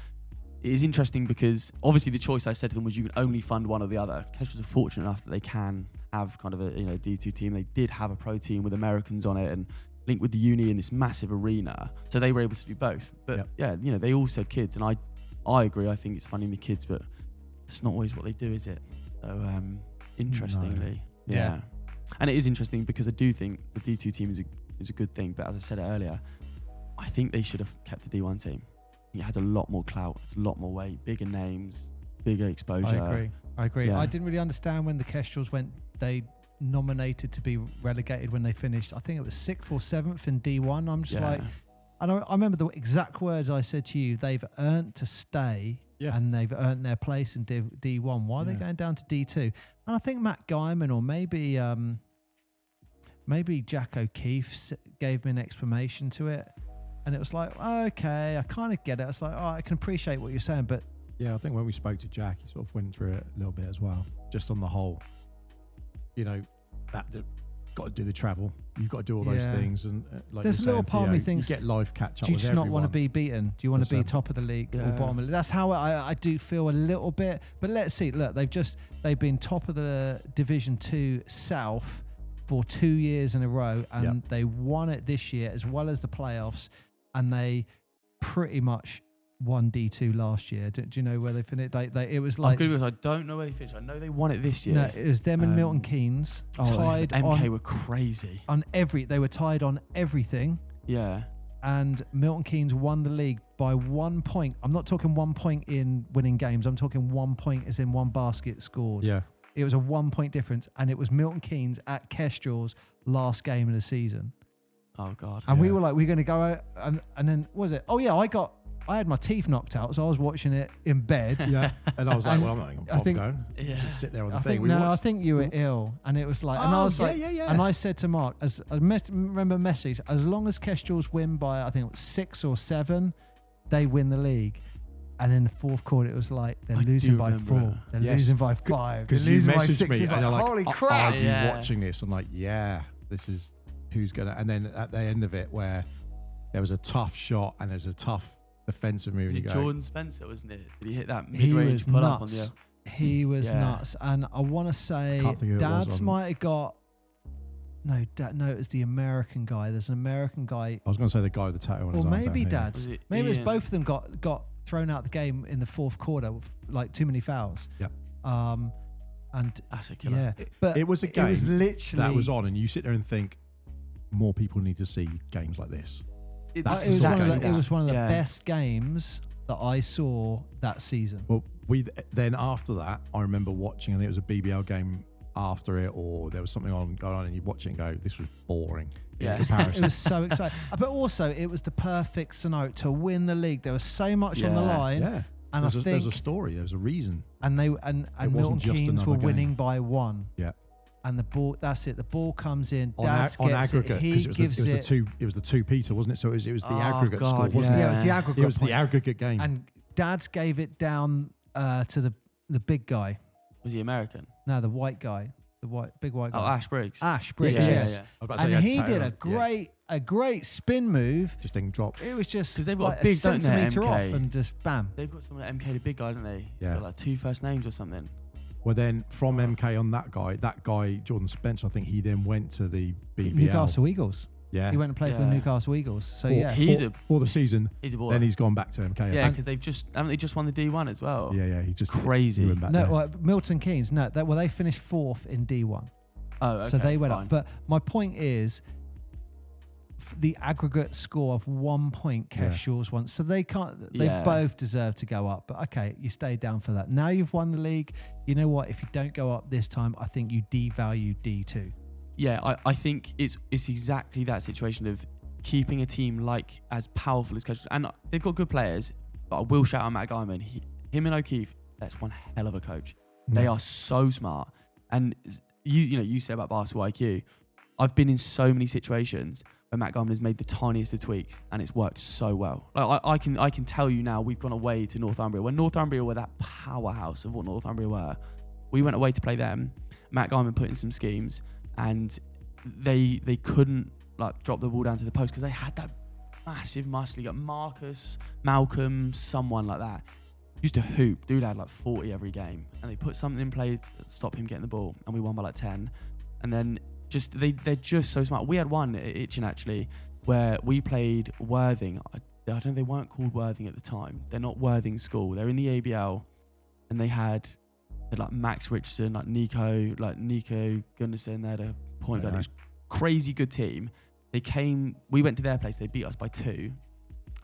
it is interesting because obviously the choice I said to them was you can only fund one or the other. Kestrels are fortunate enough that they can have kind of a D2 team. They did have a pro team with Americans on it and linked with the uni in this massive arena. So they were able to do both. But they all said kids. And I agree. I think it's funding the kids, but it's not always what they do, is it? So interestingly. No. Yeah. And it is interesting because I do think the D2 team is a good thing, but as I said earlier, I think they should have kept the D1 team. It has a lot more clout, it's a lot more weight, bigger names, bigger exposure. I agree. I didn't really understand when the Kestrels they nominated to be relegated when they finished. I think it was 6th or 7th in D1. I'm just like, and I remember the exact words I said to you. They've earned to stay, and they've earned their place in D1. Why are they going down to D2? And I think Matt Guyman or maybe Jack O'Keefe gave me an explanation to it, and it was like, okay, I kind of get it. It's like, I can appreciate what you're saying, but I think when we spoke to Jack, he sort of went through it a little bit as well, just on the whole. You know, that got to do the travel. You've got to do all those things, and like there's a little part of me thinks, you get live catch up. Do you with just everyone. not want to be beaten? Do you want to be top of the league or bottom of the league? That's how I do feel a little bit. But let's see. Look, they've been top of the Division 2 South for 2 years in a row, and they won it this year as well as the playoffs, and they pretty much won D2 last year. Do you know where they finished? It was like, I don't know where they finished. I know they won it this year. No, it was them and Milton Keynes tied. MK were crazy they were tied on everything. Yeah. And Milton Keynes won the league by 1 point. I'm not talking 1 point in winning games. I'm talking 1 point as in one basket scored. Yeah. It was a 1 point difference, and it was Milton Keynes at Kestrels' last game of the season. Oh God! And we were like, we're going to go out, and then what was it? Oh yeah, I had my teeth knocked out, so I was watching it in bed. Yeah, and I was like, well, I'm not going to just sit there on the thing. I think you were ill, and it was like, and I was like, and I said to Mark, remember Messi's, as long as Kestrels win by, I think it was 6 or 7, they win the league. And in the fourth quarter, it was like they're losing by 4. They're losing by 5. They're losing by 6. Me and you're like, holy crap! Are you watching this? I'm like, this is who's gonna. And then at the end of it, where there was a tough shot and there's a tough defensive move, and you go, Jordan Spencer, wasn't it? Did he hit that mid-range pull up on the? He was nuts, and I want to say Dad's might have got. No, it was the American guy. There's an American guy. I was going to say the guy with the tattoo on his arm. Or maybe Dad's. Maybe it was both of them got thrown out the game in the fourth quarter with like too many fouls. Yeah. And that's a killer. Yeah. But it was a game it was literally that was on, and you sit there and think more people need to see games like this. It was one of the best games that I saw that season. Well, then after that, I remember watching, and it was a BBL game after it, or there was something going on, and you watch it and go, this was boring. Yeah, it was so exciting. But also, it was the perfect scenario to win the league. There was so much on the line. Yeah, and there's a story. There's a reason. And Milton Keynes were winning by 1. Yeah, and the ball. That's it. The ball comes in. on Dads gets aggregate, it. He because gives it. it was the two Peter, wasn't it? So it was the aggregate God, score, wasn't Yeah, it? it was the aggregate. It was point. the aggregate game. And Dads gave it down to the big guy. Was he American? No, the white guy. The big white guy. Oh, Ash Briggs. Ash Briggs. Yeah, yes. yeah. I was about to say And had he Taylor did on. a great spin move. Just didn't drop. It was just 'Cause they've got like a big, don't they, centimetre off MK? and just bam. They've got someone at MK, the big guy, don't they? Yeah. Got like 2 first names or something. Well, then from MK on that guy, Jordan Spencer, I think he then went to the BBL. Newcastle Eagles. Yeah. He went and played for the Yeah. Newcastle Eagles. So For- yeah, for the season. He's a boy. Then he's gone back to MK. Yeah, And- because haven't they just won the D1 as well? Yeah. He's just Crazy. he went back no, there. well, Milton Keynes. No, they finished 4th in D1. Oh, okay, So they went fine. up. But my point is, the aggregate score of 1 point Keshel's won. So they can't. They Yeah. both deserve to go up. But okay, you stayed down for that. Now you've won the league. You know what? If you don't go up this time, I think you devalue D2. Yeah, I think it's exactly that situation of keeping a team like as powerful as coaches. And they've got good players, but I will shout out Matt Guyman. Him and O'Keefe, that's one hell of a coach. They are so smart. And you said about basketball IQ. I've been in so many situations where Matt Guyman has made the tiniest of tweaks and it's worked so well. Like I can tell you now, we've gone away to Northumbria. When Northumbria were that powerhouse of what Northumbria were, we went away to play them. Matt Guyman put in some schemes and they couldn't like drop the ball down to the post because they had that massive muscly guy, Marcus, Malcolm, someone like that. Used to hoop. Dude had like 40 every game. And they put something in play to stop him getting the ball. And we won by like 10. And then they're just so smart. We had one at Itchen actually where we played Worthing. I don't know, they weren't called Worthing at the time. They're not Worthing school. They're in the ABL. And they had like Max Richardson, like Nico Gunnarsson. They had a point guard. Yeah. It was a crazy good team. We went to their place. They beat us by 2.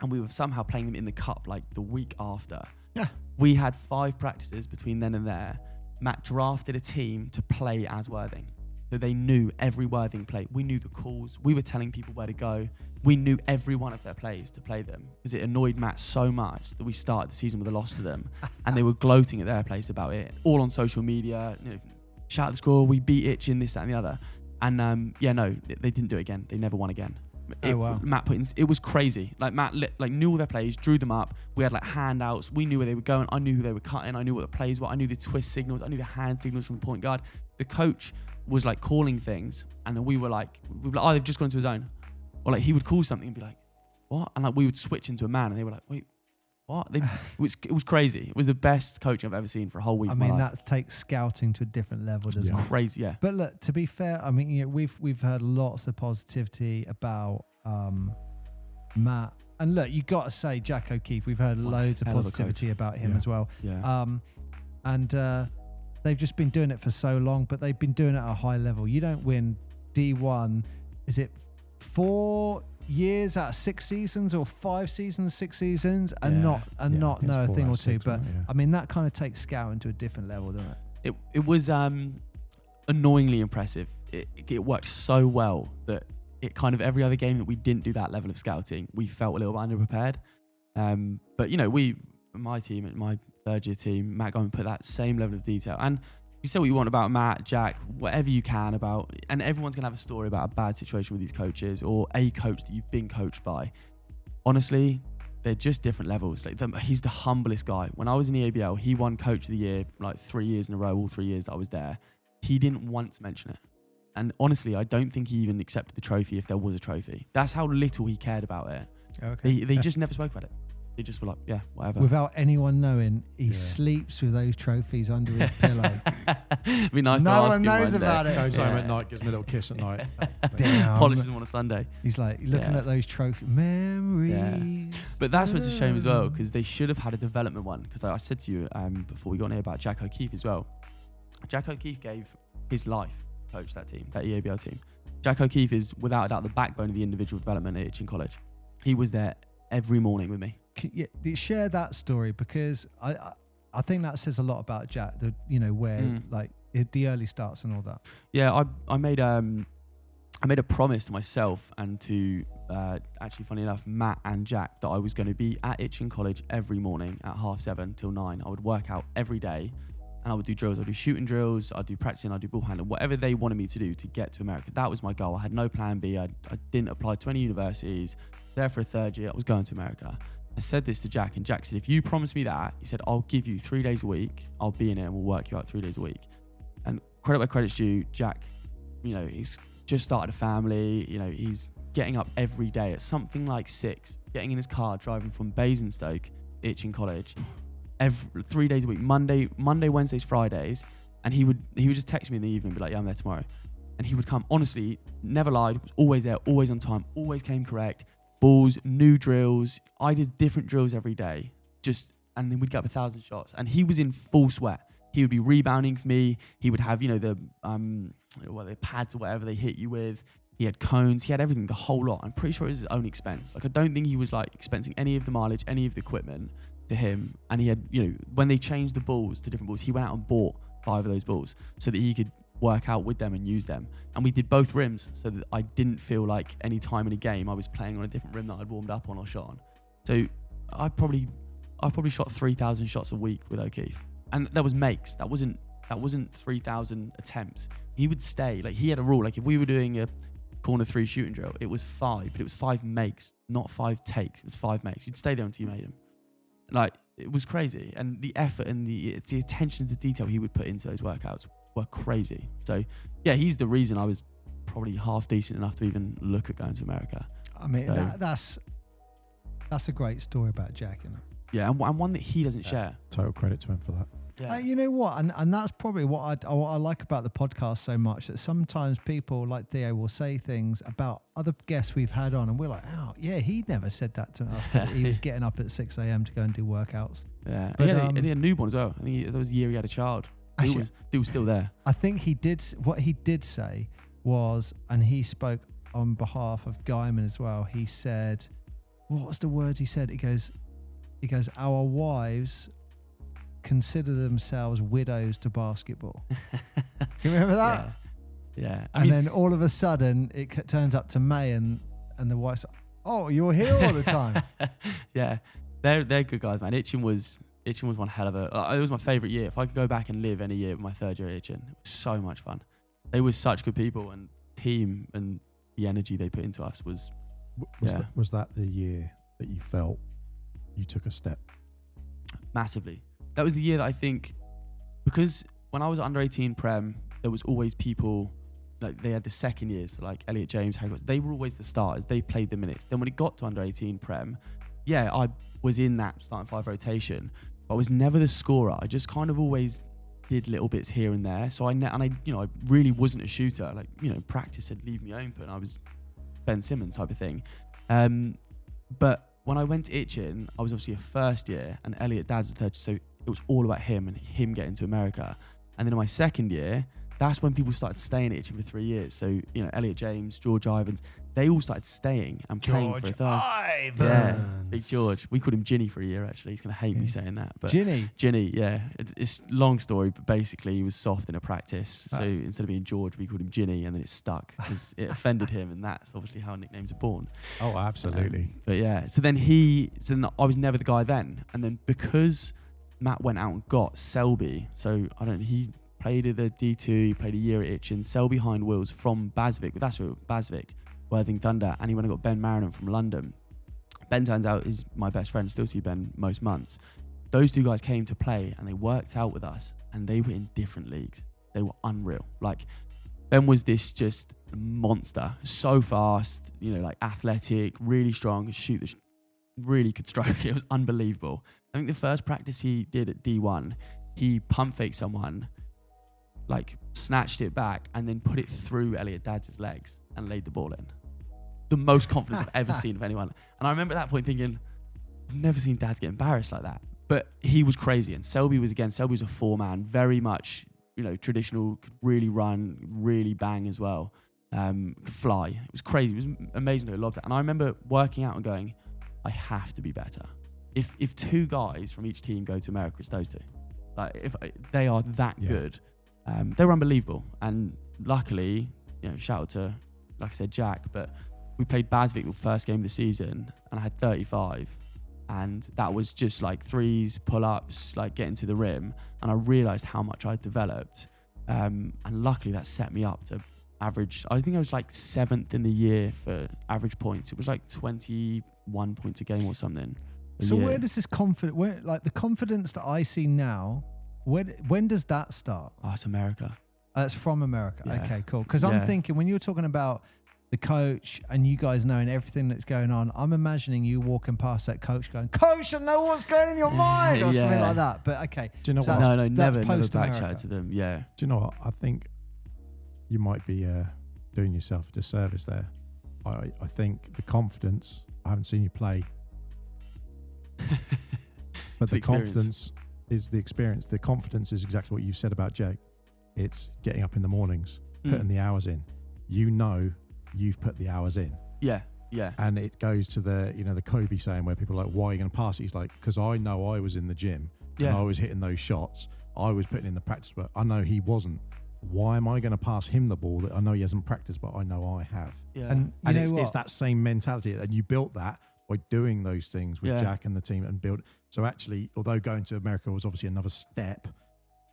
And we were somehow playing them in the cup like the week after. Yeah. We had 5 practices between then and there. Matt drafted a team to play as Worthing. So they knew every Worthing play. We knew the calls. We were telling people where to go. We knew every one of their plays to play them because it annoyed Matt so much that we started the season with a loss to them. And they were gloating at their place about it, all on social media. Shout out the score, we beat Itchen, this, that, and the other. And they didn't do it again. They never won again. Matt put in, it was crazy. Like Matt knew all their plays, drew them up. We had like handouts. We knew where they were going. I knew who they were cutting. I knew what the plays were. I knew the twist signals. I knew the hand signals from the point guard. The coach was like calling things, and then we were like, oh, they've just gone into a zone, or like he would call something and be like, what? And like we would switch into a man, and they were like, wait, what? It was crazy. It was the best coaching I've ever seen for a whole week. I mean, that takes scouting to a different level, doesn't it? Crazy, yeah. But look, to be fair, I mean, we've heard lots of positivity about Matt, and look, you got to say Jack O'Keefe. We've heard loads of positivity about him as well. Yeah. And they've just been doing it for so long, but they've been doing it at a high level. You don't win D1. Is it 4 years out of 6 seasons, or 5 seasons, 6 seasons, and not know a thing or two? But I mean, that kind of takes scouting to a different level, doesn't it? It was annoyingly impressive. It worked so well that it kind of every other game that we didn't do that level of scouting, we felt a little bit underprepared. But my team, my third year team, Matt Guyman put that same level of detail. And you say what you want about Matt, Jack, whatever you can about, and everyone's going to have a story about a bad situation with these coaches or a coach that you've been coached by. Honestly, they're just different levels. He's the humblest guy. When I was in the ABL, he won Coach of the Year like 3 years in a row, all 3 years that I was there. He didn't once mention it. And honestly, I don't think he even accepted the trophy if there was a trophy. That's how little he cared about it. Okay. They just never spoke about it. They just were like, yeah, whatever. Without anyone knowing, he sleeps with those trophies under his pillow. It'd be nice to no ask one him knows one about day. it. Goes home at night, gives me a little kiss at night. Damn. Polishes them on a Sunday. He's like looking at those trophy memories. Yeah. But that's what's a shame as well, because they should have had a development one. Because I said to you before we got in here about Jack O'Keefe as well. Jack O'Keefe gave his life to coach that team, that EABL team. Jack O'Keefe is without a doubt the backbone of the individual development at Itchen College. He was there every morning with me. Share that story, because I think that says a lot about Jack. Where like the early starts and all that. Yeah, I made a promise to myself and to actually, funny enough, Matt and Jack, that I was going to be at Itchen College every morning at 7:30 till 9. I would work out every day, and I would do drills. I'd do shooting drills, I'd do practicing, I'd do ball handling, whatever they wanted me to do to get to America. That was my goal. I had no plan B. I didn't apply to any universities. There for a third year, I was going to America. I said this to Jack, and Jack said, if you promise me that, he said, I'll give you 3 days a week. I'll be in it and we'll work you out 3 days a week. And credit where credit's due, Jack, he's just started a family. He's getting up every day at something like 6, getting in his car, driving from Basingstoke, Itchen College, every 3 days a week, Monday, Wednesdays, Fridays. And he would just text me in the evening and be like, yeah, I'm there tomorrow. And he would come, honestly, never lied, was always there, always on time, always came correct. Balls, new drills. I did different drills every day. And then we'd get up 1,000 shots. And he was in full sweat. He would be rebounding for me. He would have, the pads or whatever they hit you with. He had cones. He had everything, the whole lot. I'm pretty sure it was his own expense. Like, I don't think he was expensing any of the mileage, any of the equipment to him. And he had, when they changed the balls to different balls, he went out and bought 5 of those balls so that he could work out with them and use them. And we did both rims so that I didn't feel like any time in a game I was playing on a different rim that I'd warmed up on or shot on. So I probably shot 3,000 shots a week with O'Keefe. And that was makes. That wasn't 3,000 attempts. He would stay. He had a rule. If we were doing a corner 3 shooting drill, it was 5, but it was 5 makes, not 5 takes. It was 5 makes. You'd stay there until you made them. It was crazy. And the effort and the attention to detail he would put into those workouts were crazy. So yeah, he's the reason I was probably half decent enough to even look at going to America. I mean, that's a great story about Jack, isn't it? Yeah, and one that he doesn't share. Total credit to him for that. Yeah. You know what? And that's probably what I like about the podcast so much, that sometimes people like Theo will say things about other guests we've had on, and we're like, oh, yeah, he never said that to us. That he was getting up at 6 a.m. to go and do workouts. Yeah, but, and he had a newborn as well. I think that was the year he had a child. He was still there. I think he did. What he did say was, and he spoke on behalf of Guyman as well. He said, what was the words he said? He goes, our wives consider themselves widows to basketball. You remember that? Yeah. And then all of a sudden it turns up to May and the wife's like, oh, you're here all the time. Yeah, they're good guys, man. Itchen was one hell of a. It was my favourite year. If I could go back and live any year of my third year at Itchen, it was so much fun. They were such good people, and team and the energy they put into us was. Was that the year that you felt you took a step? Massively. That was the year that I think, because when I was under 18 Prem, there was always people, they had the second years, like Elliot James, Harry Potts, they were always the starters. They played the minutes. Then when it got to under 18 Prem, yeah, I was in that starting 5 rotation, but I was never the scorer. I just kind of always did little bits here and there. So I really wasn't a shooter. Practice said leave me open. I was Ben Simmons type of thing. But when I went to Itchen, I was obviously a first year, and Elliot Dad's was third, so it was all about him and him getting to America. And then in my second year, that's when people started staying at Itchen for 3 years. So, Elliot James, George Ivans, they all started staying and playing for a third. Ivans. Yeah, Big George. We called him Ginny for a year, actually. He's going to hate me saying that. But Ginny, yeah. It's a long story, but basically he was soft in a practice. So instead of being George, we called him Ginny, and then it stuck because it offended him, and that's obviously how nicknames are born. Oh, absolutely. But yeah, so then I was never the guy then. And then because Matt went out and got Selby, he played at the D2, he played a year at Itchen, Selby behind Wills from Basvik, that's who Basvik, Worthing Thunder, and he went and got Ben Marinon from London. Ben turns out is my best friend, still see Ben most months. Those 2 guys came to play and they worked out with us, and they were in different leagues. They were unreal. Ben was this just monster, so fast, athletic, really strong, could shoot, really could strike. It was unbelievable. I think the first practice he did at D1, he pump faked someone, snatched it back, and then put it through Elliot Dad's legs and laid the ball in. The most confidence I've ever seen of anyone. And I remember at that point thinking, I've never seen Dads get embarrassed like that. But he was crazy. And Selby was a 4-man, very much, traditional, could really run, really bang as well. Could fly. It was crazy. It was amazing to lob that. And I remember working out and going, I have to be better. If 2 guys from each team go to America, it's those 2. If they are that good, they were unbelievable. And luckily, shout out to, like I said, Jack, but we played Basvik the first game of the season, and I had 35, and that was just like threes, pull-ups, like getting to the rim, and I realized how much I'd developed, and luckily that set me up to average. I think I was like 7th in the year for average points. It was like 21 points a game or something. So where does this confidence, like the confidence that I see now, when does that start? Oh, it's America. That's from America. Yeah. Okay, cool. Because I'm thinking when you were talking about the coach and you guys knowing everything that's going on, I'm imagining you walking past that coach going, "Coach, I know what's going in your mind," or something like that. But okay. Do you know so what? No, never back post-America. chat to them. Yeah. Do you know what? I think you might be doing yourself a disservice there. I think the confidence, I haven't seen you play, but the confidence is the experience. The confidence is exactly what you said about Jake. It's getting up in the mornings, putting the hours in. You know you've put the hours in. Yeah, yeah. And it goes to the, the Kobe saying where people are like, why are you going to pass it? He's like, because I know I was in the gym and I was hitting those shots. I was putting in the practice, but I know he wasn't. Why am I going to pass him the ball that I know he hasn't practiced, but I know I have? Yeah. And it's that same mentality. And you built that by doing those things with Jack and the team and build. So actually, although going to America was obviously another step,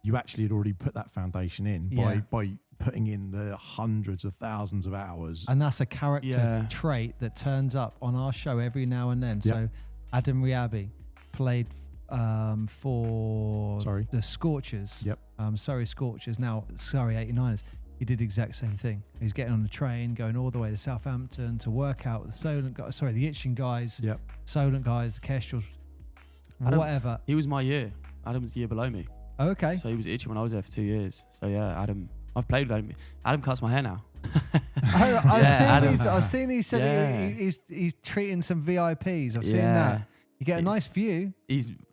you actually had already put that foundation in by putting in the hundreds of thousands of hours. And that's a character trait that turns up on our show every now and then. So Adam Riabi played for the Scorchers. Surrey Scorchers, now Surrey 89ers. He did the exact same thing. He was getting on the train, going all the way to Southampton to work out with the Solent guys, the Itching guys, Solent guys, the Kestrels, whatever. He was my year. Adam was the year below me. Oh, okay. So he was Itching when I was there for 2 years. So yeah, Adam, I've played with Adam. Adam cuts my hair now. I've seen he said he's treating some VIPs. I've seen that. You get a nice view.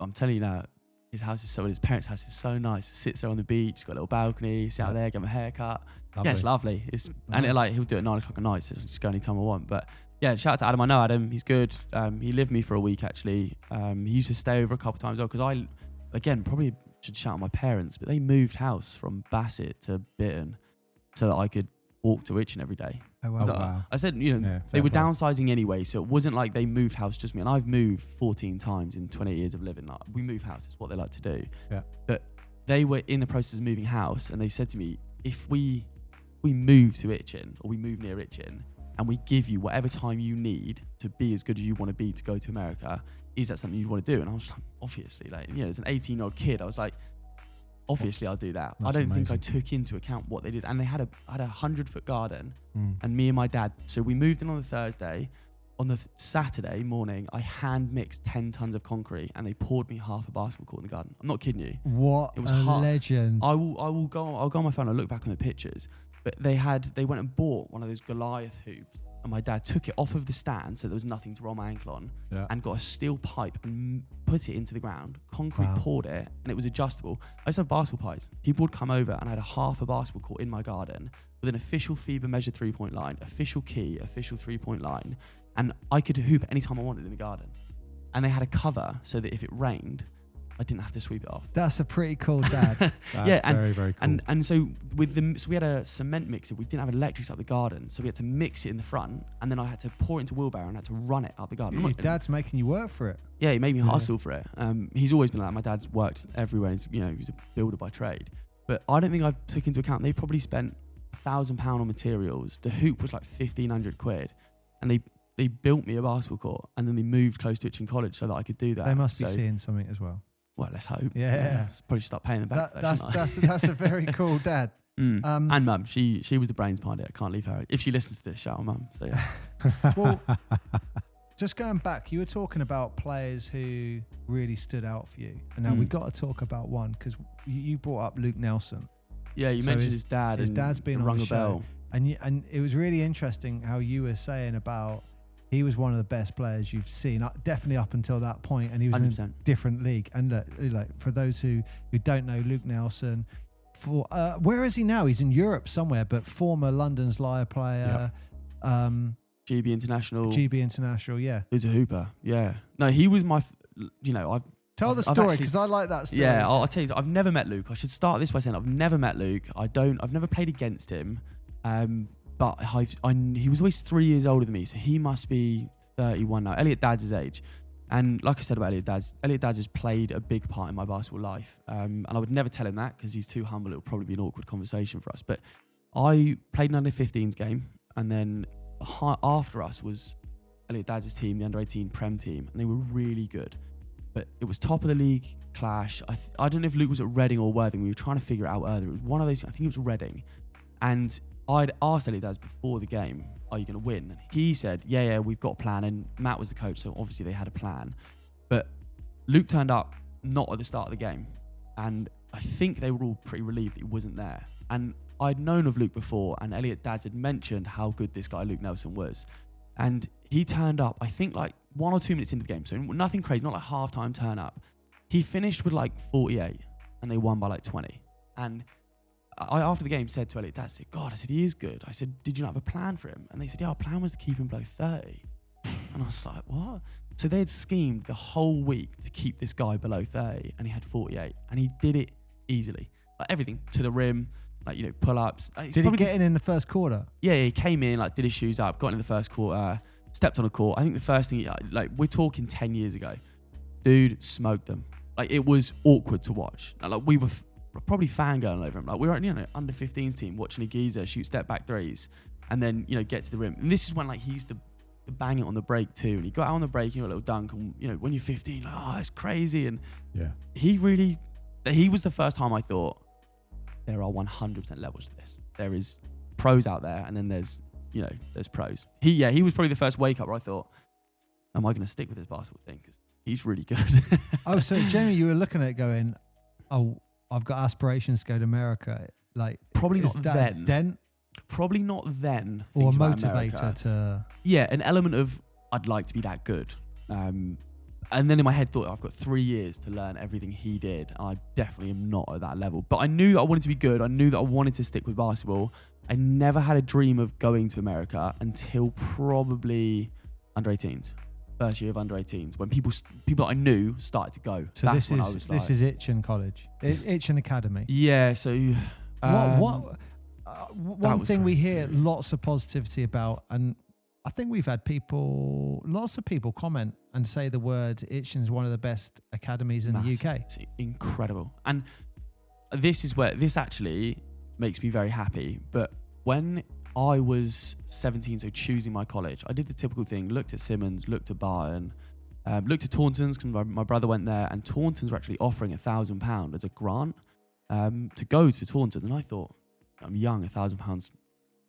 I'm telling you now, his house is his parents' house is so nice. He sits there on the beach, got a little balcony, sit out there, get him a haircut. Lovely. Yeah, it's lovely. It's nice. And he'll do it at 9 o'clock at night, so just go anytime I want. But yeah, shout out to Adam. I know Adam. He's good. He lived with me for a week actually. He used to stay over a couple of times because I, again, probably should shout at my parents, but they moved house from Bassett to Bitton so that I could walk to Itchen every day. Oh, wow. I said, they were downsizing anyway, so it wasn't like they moved house just me. And I've moved 14 times in 28 years of living. Like, we move house, it's what they like to do. Yeah. But they were in the process of moving house, and they said to me, if we move to Itchen, or we move near Itchen, and we give you whatever time you need to be as good as you want to be to go to America, is that something you want to do? And I was like, obviously, as an 18-year-old kid, I was like, obviously I'll do that. That's I don't amazing. think I took into account what they did. And they had a 100-foot garden, and me and my dad, so we moved in on the Thursday. On the Saturday morning, I hand mixed 10 tons of concrete, and they poured me half a basketball court in the garden. I'm not kidding you. What it was a legend. I'll go on my phone and look back on the pictures. But they went and bought one of those Goliath hoops, and my dad took it off of the stand so there was nothing to roll my ankle on, and got a steel pipe and put it into the ground, poured it, and it was adjustable. I used to have basketball pies. People would come over, and I had a half a basketball court in my garden with an official FIBA measured 3-point line, official key, official 3-point line, and I could hoop anytime I wanted in the garden. And they had a cover so that if it rained, I didn't have to sweep it off. That's a pretty cool dad. That's very, very cool. And so we had a cement mixer. We didn't have electrics up the garden, so we had to mix it in the front, and then I had to pour it into a wheelbarrow and had to run it up the garden. Your dad's making you work for it. Yeah, he made me hustle for it. He's always been like that. My dad's worked everywhere. He's a builder by trade. But I don't think I took into account they probably spent £1,000 on materials. The hoop was like 1,500 quid, and they built me a basketball court, and then they moved close to Itchen College so that I could do that. They must be seeing something as well. Well, let's hope. Yeah. Probably should start paying them back. That's a very cool dad. And mum, she was the brains behind it. I can't leave her. If she listens to this, shout out mum. So yeah. Well, just going back, you were talking about players who really stood out for you, and now we've got to talk about one because you brought up Luke Nelson. Yeah, you mentioned his dad. His dad's been on the show, bell. and it was really interesting how you were saying about. He was one of the best players you've seen, definitely up until that point, and he was 100%. In a different league. And like for those who don't know, Luke Nelson, where is he now? He's in Europe somewhere, but former London's Lyre player, GB International, yeah. He's a hooper, yeah. No, he was my, Tell the story because I like that story. Yeah, I'll tell you. I've never met Luke. I should start this by saying I've never met Luke. I've never played against him. But he was always 3 years older than me, so he must be 31 now. Elliot Dad's his age. And like I said about Elliot Dads has played a big part in my basketball life. And I would never tell him that because he's too humble. It would probably be an awkward conversation for us. But I played an under-15s game, and then after us was Elliot Dads' team, the under-18 Prem team, and they were really good. But it was top of the league clash. I don't know if Luke was at Reading or Worthing. We were trying to figure it out earlier. It was one of those, I think it was Reading. And I'd asked Elliot Dads before the game, are you going to win? And he said, yeah, we've got a plan. And Matt was the coach, so obviously they had a plan. But Luke turned up not at the start of the game. And I think they were all pretty relieved that he wasn't there. And I'd known of Luke before, and Elliot Dads had mentioned how good this guy Luke Nelson was. And he turned up, I think, like 1 or 2 minutes into the game. So nothing crazy, not like halftime turn up. He finished with like 48, and they won by like 20. And I, after the game, said to Elliot Dads, God, I said, he is good. I said, did you not have a plan for him? And they said, yeah, our plan was to keep him below 30. And I was like, what? So they had schemed the whole week to keep this guy below 30, and he had 48. And he did it easily. Like everything, to the rim, like, you know, pull-ups. Did he get in the first quarter? Yeah, he came in, like, did his shoes up, got in the first quarter, stepped on a court. I think the first thing, like, we're talking 10 years ago. Dude smoked them. Like, it was awkward to watch. Like, we were probably fangirling over him. Like, we were, you know, under 15s team watching a geezer shoot step back threes and then, you know, get to the rim. And this is when, like, he used to bang it on the break too. And he got out on the break, you know, a little dunk. And, you know, when you're 15, like, oh, that's crazy. And yeah, he was the first time I thought, there are 100% levels to this. There is pros out there, and then there's pros. He was probably the first wake up where I thought, am I going to stick with this basketball thing? Because he's really good. Oh, so Jamie, you were looking at it going, oh, I've got aspirations to go to America. Like, probably not then. Probably not then. Or a motivator to... Yeah, an element of, I'd like to be that good. And then in my head thought, I've got 3 years to learn everything he did. And I definitely am not at that level. But I knew that I wanted to be good. I knew that I wanted to stick with basketball. I never had a dream of going to America until probably under 18s. First year of under 18s. When people that I knew started to go. So this is Itchen College. Itchen Academy. Yeah, so... one thing we hear lots of positivity about, and I think we've had lots of people comment and say the word Itchen is one of the best academies in the UK. It's incredible. And this actually makes me very happy. But when I was 17, so choosing my college, I did the typical thing, looked at Simmons, looked at Barton, looked at Taunton's, because my brother went there, and Taunton's were actually offering £1,000 as a grant to go to Taunton. And I thought, I'm young, £1,000,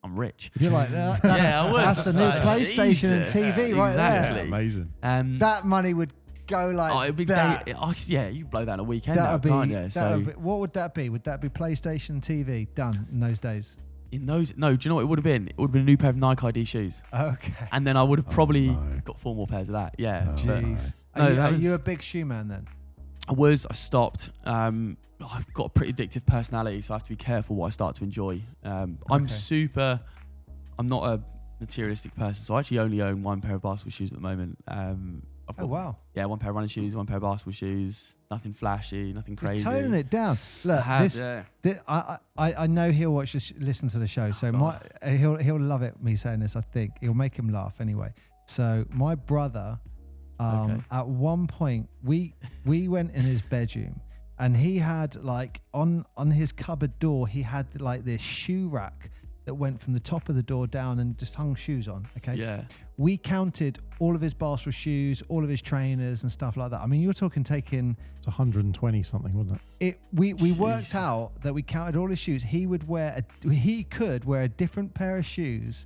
I'm rich. You're like that. I was. That's the new PlayStation and TV right exactly. there. Amazing. That money would go like that. You blow that in a weekend. Can't you? What would that be? Would that be PlayStation and TV done in those days? No, do you know what it would have been? It would have been a new pair of Nike ID shoes. Okay. And then I would have probably got 4 more pairs of that. Yeah. Jeez. Are you a big shoe man then? I stopped. I've got a pretty addictive personality, so I have to be careful what I start to enjoy. I'm not a materialistic person, so I actually only own 1 pair of basketball shoes at the moment. I've got, wow. Yeah, 1 pair of running shoes, 1 pair of basketball shoes. Nothing flashy, nothing crazy. You're toning it down. Look, I know he'll listen to the show, so he'll love it. Me saying this, I think it'll make him laugh anyway. So my brother, at one point, we went in his bedroom, and he had like on his cupboard door, he had like this shoe rack that went from the top of the door down and just hung shoes on. Okay. Yeah. We counted all of his basketball shoes, all of his trainers and stuff like that. I mean, you're talking taking... It's 120 something, wasn't it? We worked out that we counted all his shoes. He could wear a different pair of shoes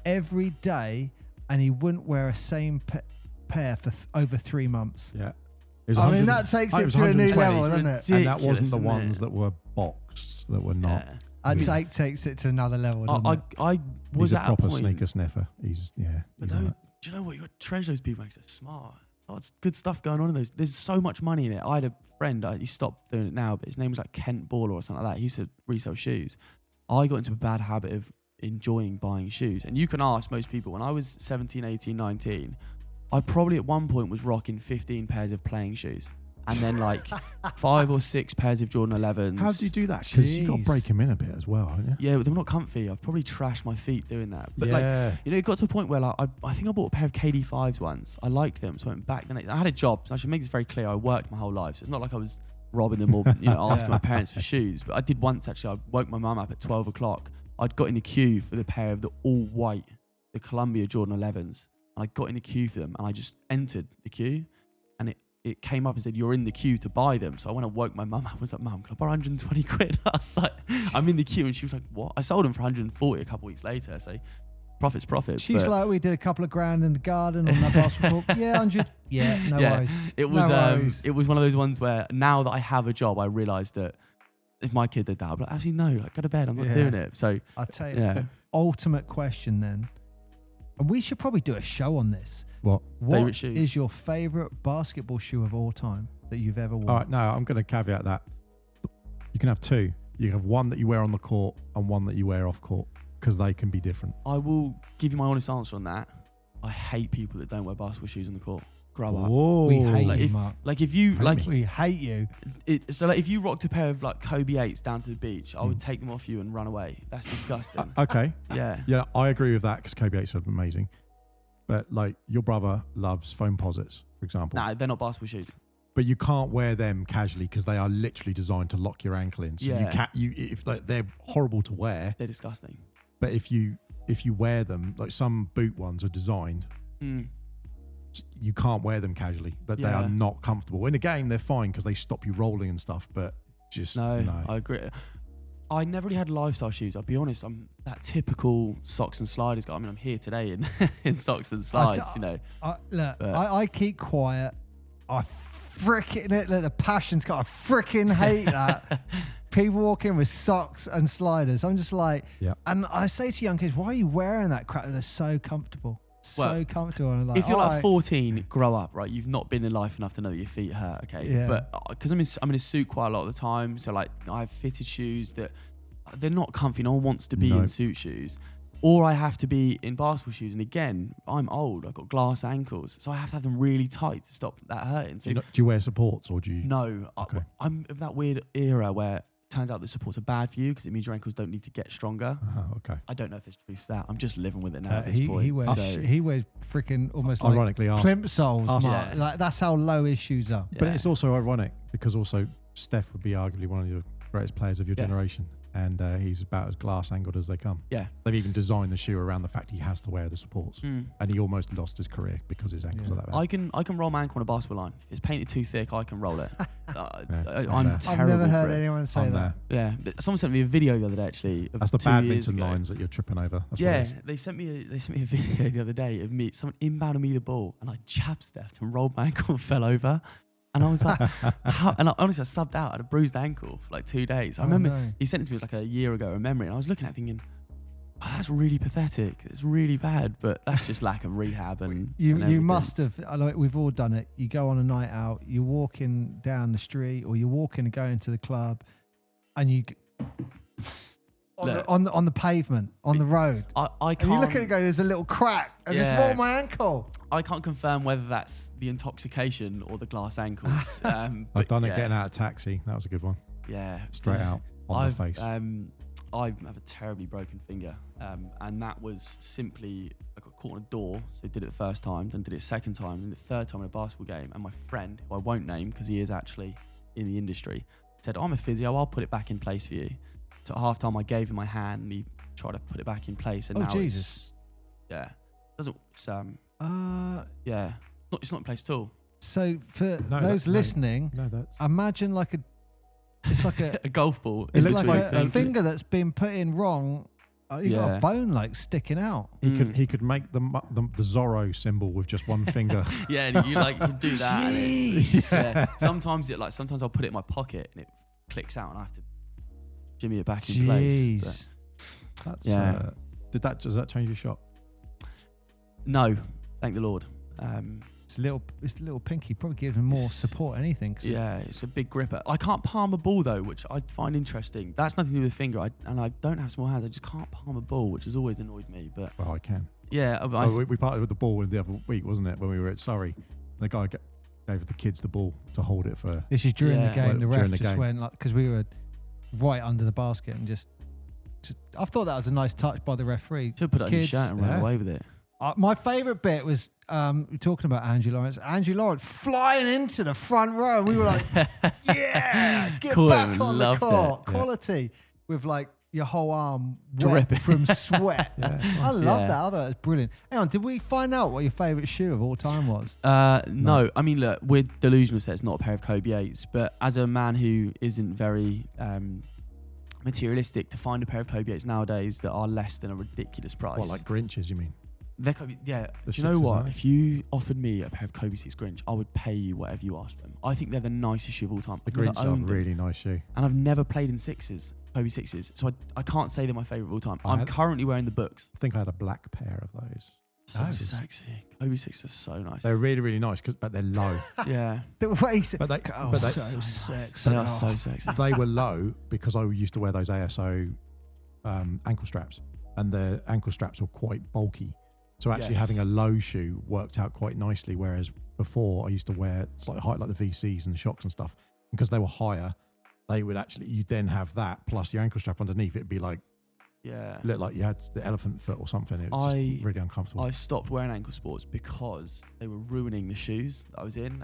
every day, and he wouldn't wear a same pair for over 3 months. Yeah. I mean, that takes it to a new level, doesn't it? And that wasn't the ones that were boxed, that were not. Yeah. I'd say takes it to another level. I was he's a at proper a point, sneaker sniffer. He's do you know what? You got to treasure those people because they're smart. Lots of good stuff going on in those. There's so much money in it. I had a friend. He stopped doing it now, but his name was like Kent Baller or something like that. He used to resell shoes. I got into a bad habit of enjoying buying shoes. And you can ask most people, when I was 17, 18, 19, I probably at one point was rocking 15 pairs of playing shoes. and then like 5 or 6 pairs of Jordan 11s. How do you do that? Because you got to Jeez. break them in a bit as well, haven't you? Yeah, but they're not comfy. I've probably trashed my feet doing that. But like, you know, it got to a point where like I think I bought a pair of KD5s once. I liked them, so I went back. I had a job. So I should make this very clear. I worked my whole life, so it's not like I was robbing them or asking my parents for shoes. But I did once actually. I woke my mum up at 12 o'clock. I'd got in the queue for the pair of the all white, the Columbia Jordan 11s. I got in the queue for them, and I just entered the queue, and it came up and said, "You're in the queue to buy them." So I went and woke my mum up. I was like, "Mum, can I borrow 120 quid?" I was like, "I'm in the queue," and she was like, "What?" I sold them for 140 a couple of weeks later. So profit's profit. She's like, we did a couple of grand in the garden on that basketball. Yeah, 100. Yeah, no worries. It was No worries. it was one of those ones where now that I have a job, I realised that if my kid did that, I'd be like, actually no, like, go to bed. I'm not doing it. So I'll tell you the ultimate question then. And we should probably do a show on this. What? Favourite shoes? Is your favourite basketball shoe of all time that you've ever worn? All right, no, I'm going to caveat that. You can have two. You can have one that you wear on the court and one that you wear off court, because they can be different. I will give you my honest answer on that. I hate people that don't wear basketball shoes on the court. Grow up. Whoa. We hate Like you, if, Mark. like if you like, We hate you. so like if you rocked a pair of like Kobe 8s down to the beach, I would take them off you and run away. That's disgusting. Okay. Yeah. Yeah, I agree with that, because Kobe 8s are amazing. But like your brother loves foam posits, for example. Nah, they're not basketball shoes. But you can't wear them casually, because they are literally designed to lock your ankle in. So you Yeah. can't. If like they're horrible to wear, They're disgusting. but if you wear them, like some boot ones are designed, you can't wear them casually. But they are not comfortable. In a game, they're fine because they stop you rolling and stuff. But just No, I agree. I never really had lifestyle shoes. I'll be honest. I'm that typical socks and sliders guy. I mean, I'm here today in in socks and slides. You know. I keep quiet. I freaking it. Like, the passion's got. I freaking hate that. People walk in with socks and sliders. I'm just like, and I say to young kids, why are you wearing that crap? They're so comfortable. So comfortable. And I'm like, if you're like 14, grow up, right? You've not been in life enough to know that your feet hurt, okay? Yeah. But because I'm in a suit quite a lot of the time, so like I have fitted shoes that they're not comfy. No one wants to be in suit shoes. Or I have to be in basketball shoes. And again, I'm old. I've got glass ankles. So I have to have them really tight to stop that hurting. So do you wear supports, or do you? No. Okay. I'm of that weird era where it turns out that supports are bad for you because it means your ankles don't need to get stronger. Okay. I don't know if there's truth to that. I'm just living with it now at this he point. wears freaking almost ironically like plimsolls. Yeah. Like that's how low his shoes are. But it's also ironic, because also Steph would be arguably one of the greatest players of your generation. And he's about as glass angled as they come. Yeah. They've even designed the shoe around the fact he has to wear the supports. And he almost lost his career because his ankles are that bad. I can roll my ankle on a basketball line. If it's painted too thick, I can roll it. I'm terrible. I've never heard for it. anyone say that. Yeah. Someone sent me a video the other day actually. Of That's the 2 years badminton ago. lines that you're tripping over. That's what Yeah, it is. they sent me a video the other day of me, someone inbounded me the ball, and I jab stepped and rolled my ankle and fell over. And I was like, how? And honestly, I subbed out. I had a bruised ankle for like 2 days. I remember he sent it to me like a year ago, a memory. And I was looking at it thinking, oh, that's really pathetic. It's really bad. But that's just lack of rehab. And you must have, like we've all done it. You go on a night out, you're walking down the street, or you're walking and going to the club, and you on the pavement, on the road. I can't. And you look at it and go, there's a little crack. I just rolled my ankle. I can't confirm whether that's the intoxication or the glass ankles. I've done it getting out of taxi. That was a good one. Yeah. Straight out on the face. I have a terribly broken finger. And that was simply, I got caught on a door. So I did it the first time, then did it a second time, and the third time in a basketball game. And my friend, who I won't name because he is actually in the industry, said, I'm a physio, I'll put it back in place for you. So at half time, I gave him my hand and he tried to put it back in place. And now Jesus. It's not in place at all. So for those listening, imagine like it's like a golf ball. It's like a finger that's been put in wrong. You got a bone like sticking out. He could make the Zorro symbol with just one finger. Yeah, and you do that. And sometimes I'll put it in my pocket and it clicks out and I have to jimmy it back in place. Does that change your shot? No, thank the Lord. It's a little pinky. Probably gives him more support. Anything. Yeah, it's a big gripper. I can't palm a ball though, which I find interesting. That's nothing to do with the finger. I don't have small hands. I just can't palm a ball, which has always annoyed me. But I can. Yeah, we parted with the ball the other week, wasn't it? When we were at Surrey, the guy gave the kids the ball to hold it for. This is during the game. Well, The ref during the just game. went like, because we were right under the basket and just I thought that was a nice touch by the referee. Should put it on your Kids, shirt and run yeah. away with it. My favourite bit was we're talking about Andrew Lawrence. Andrew Lawrence flying into the front row. We were like, yeah, get Cool, back on the loved court. it. Yeah. Quality with like your whole arm wet Dripping. from sweat. Yeah, it's I nice. love Yeah. that. I thought it was brilliant. Hang on, did we find out what your favourite shoe of all time was? No, I mean, look, we're delusional. So it's not a pair of Kobe 8s, but as a man who isn't very materialistic, to find a pair of Kobe 8s nowadays that are less than a ridiculous price. What, like Grinches, you mean? They're Kobe, yeah. The Do you know sixes, what? aren't they? If you offered me a pair of Kobe 6 Grinch, I would pay you whatever you asked for them. I think they're the nicest shoe of all time. The I've never Grinch are a owned them, really nice shoe. and I've never played in sixes, Kobe 6s, so I can't say they're my favourite of all time. I I'm had- currently wearing the books. I think I had a black pair of those. So Nice. sexy. Kobe 6 are so nice. They're really, really nice, but they're low. Yeah, The way he said, But they, oh, but they, so sexy. they are Oh. so sexy. they were low because I used to wear those ASO ankle straps, and the ankle straps were quite bulky. So actually Yes. having a low shoe worked out quite nicely, whereas before I used to wear slightly high, like the VCs and the shocks and stuff. Because they were higher, they would actually, you'd then have that plus your ankle strap underneath. It'd be like, Yeah. look like you had the elephant foot or something. It was just really uncomfortable. I stopped wearing ankle sports because they were ruining the shoes that I was in.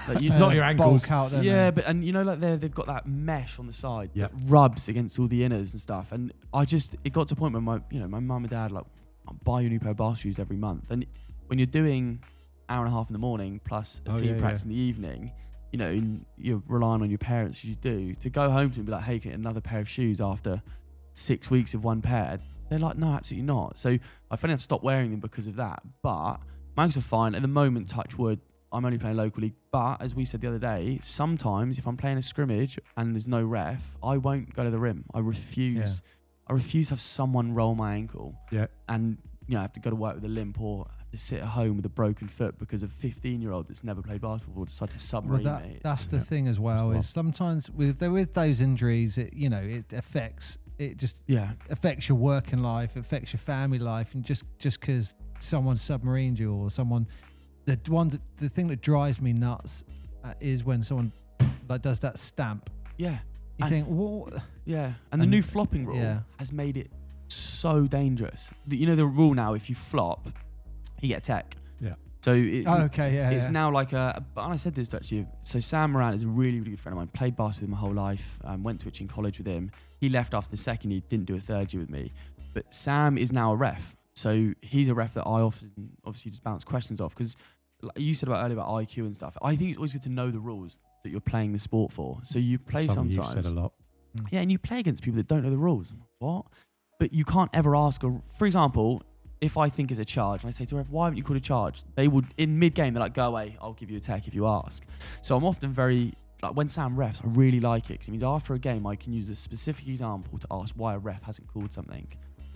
Like, you Not your ankles. Bulk out, don't yeah, they? but and you know, like they've got that mesh on the side Yep. that rubs against all the inners and stuff. And it got to a point where my mum and dad like, I'll buy you a new pair of basketball shoes every month. And when you're doing hour and a half in the morning plus a Oh, team yeah, practice yeah. in the evening, you know, and you're relying on your parents as you do to go home to them and be like, hey, can I get another pair of shoes after 6 weeks of one pair? They're like, no, absolutely not. So I finally have to stop wearing them because of that. But my ankles are fine. At the moment, touch wood, I'm only playing locally. But as we said the other day, sometimes if I'm playing a scrimmage and there's no ref, I won't go to the rim. I refuse. Yeah. I refuse to have someone roll my ankle. Yeah. And, you know, I have to go to work with a limp or have to sit at home with a broken foot because a 15-year-old that's never played basketball will decide to submarine me. That's the Yeah. thing as well. That's Is sometimes with those injuries, it affects. It just Yeah. affects your working life, affects your family life, and just because someone submarined you or someone, the thing that drives me nuts is when someone like does that stamp. Yeah. You And- think, what? Yeah, and the And- new flopping rule yeah. has made it so dangerous. You know the rule now, if you flop, you get a tech. Yeah. So it's Oh, okay, yeah, it's yeah. now like a. But I said this to actually. So Sam Moran is a really, really good friend of mine. Played basketball with him my whole life. Went to Itching College with him. He left after the second. He didn't do a third year with me. But Sam is now a ref. So he's a ref that I obviously just bounce questions off because like you said earlier about IQ and stuff. I think it's always good to know the rules that you're playing the sport for. So you play Something sometimes. you've said a lot. Yeah, and you play against people that don't know the rules. What? But you can't ever ask. For example, if I think it's a charge, and I say to a ref, why haven't you called a charge? They would, in mid-game, they're like, go away, I'll give you a tech if you ask. So I'm often very, like when Sam refs, I really like it because it means after a game, I can use a specific example to ask why a ref hasn't called something.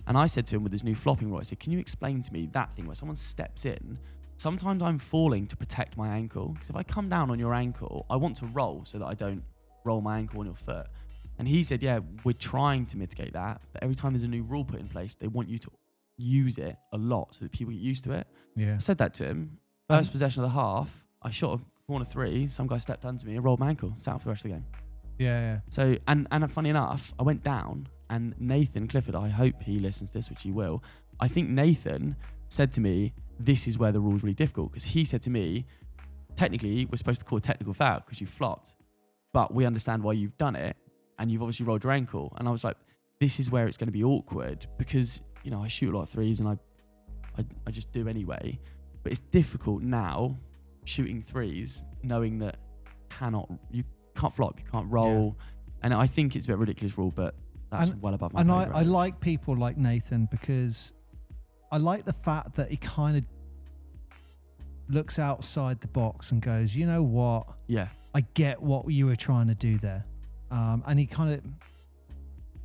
And I said to him with this new flopping rule, I said, can you explain to me that thing where someone steps in? Sometimes I'm falling to protect my ankle. Because if I come down on your ankle, I want to roll so that I don't roll my ankle on your foot. And he said, yeah, we're trying to mitigate that. But every time there's a new rule put in place, they want you to use it a lot so that people get used to it. Yeah. I said that to him. First possession of the half, I shot a corner three. Some guy stepped under me and rolled my ankle. Sat out for the rest of the game. Yeah. So, and funny enough, I went down and Nathan Clifford, I hope he listens to this, which he will. I think Nathan said to me, this is where the rule's really difficult. Because he said to me, technically, we're supposed to call a technical foul because you flopped. But we understand why you've done it. And you've obviously rolled your ankle. And I was like, this is where it's going to be awkward because, you know, I shoot a lot of threes and I just do anyway. But it's difficult now shooting threes, knowing that you can't flop, you can't roll. Yeah. And I think it's a bit of a ridiculous rule, but that's well above my And pay grade. I like people like Nathan because I like the fact that he kind of looks outside the box and goes, you know what? Yeah. I get what you were trying to do there. And he kind of,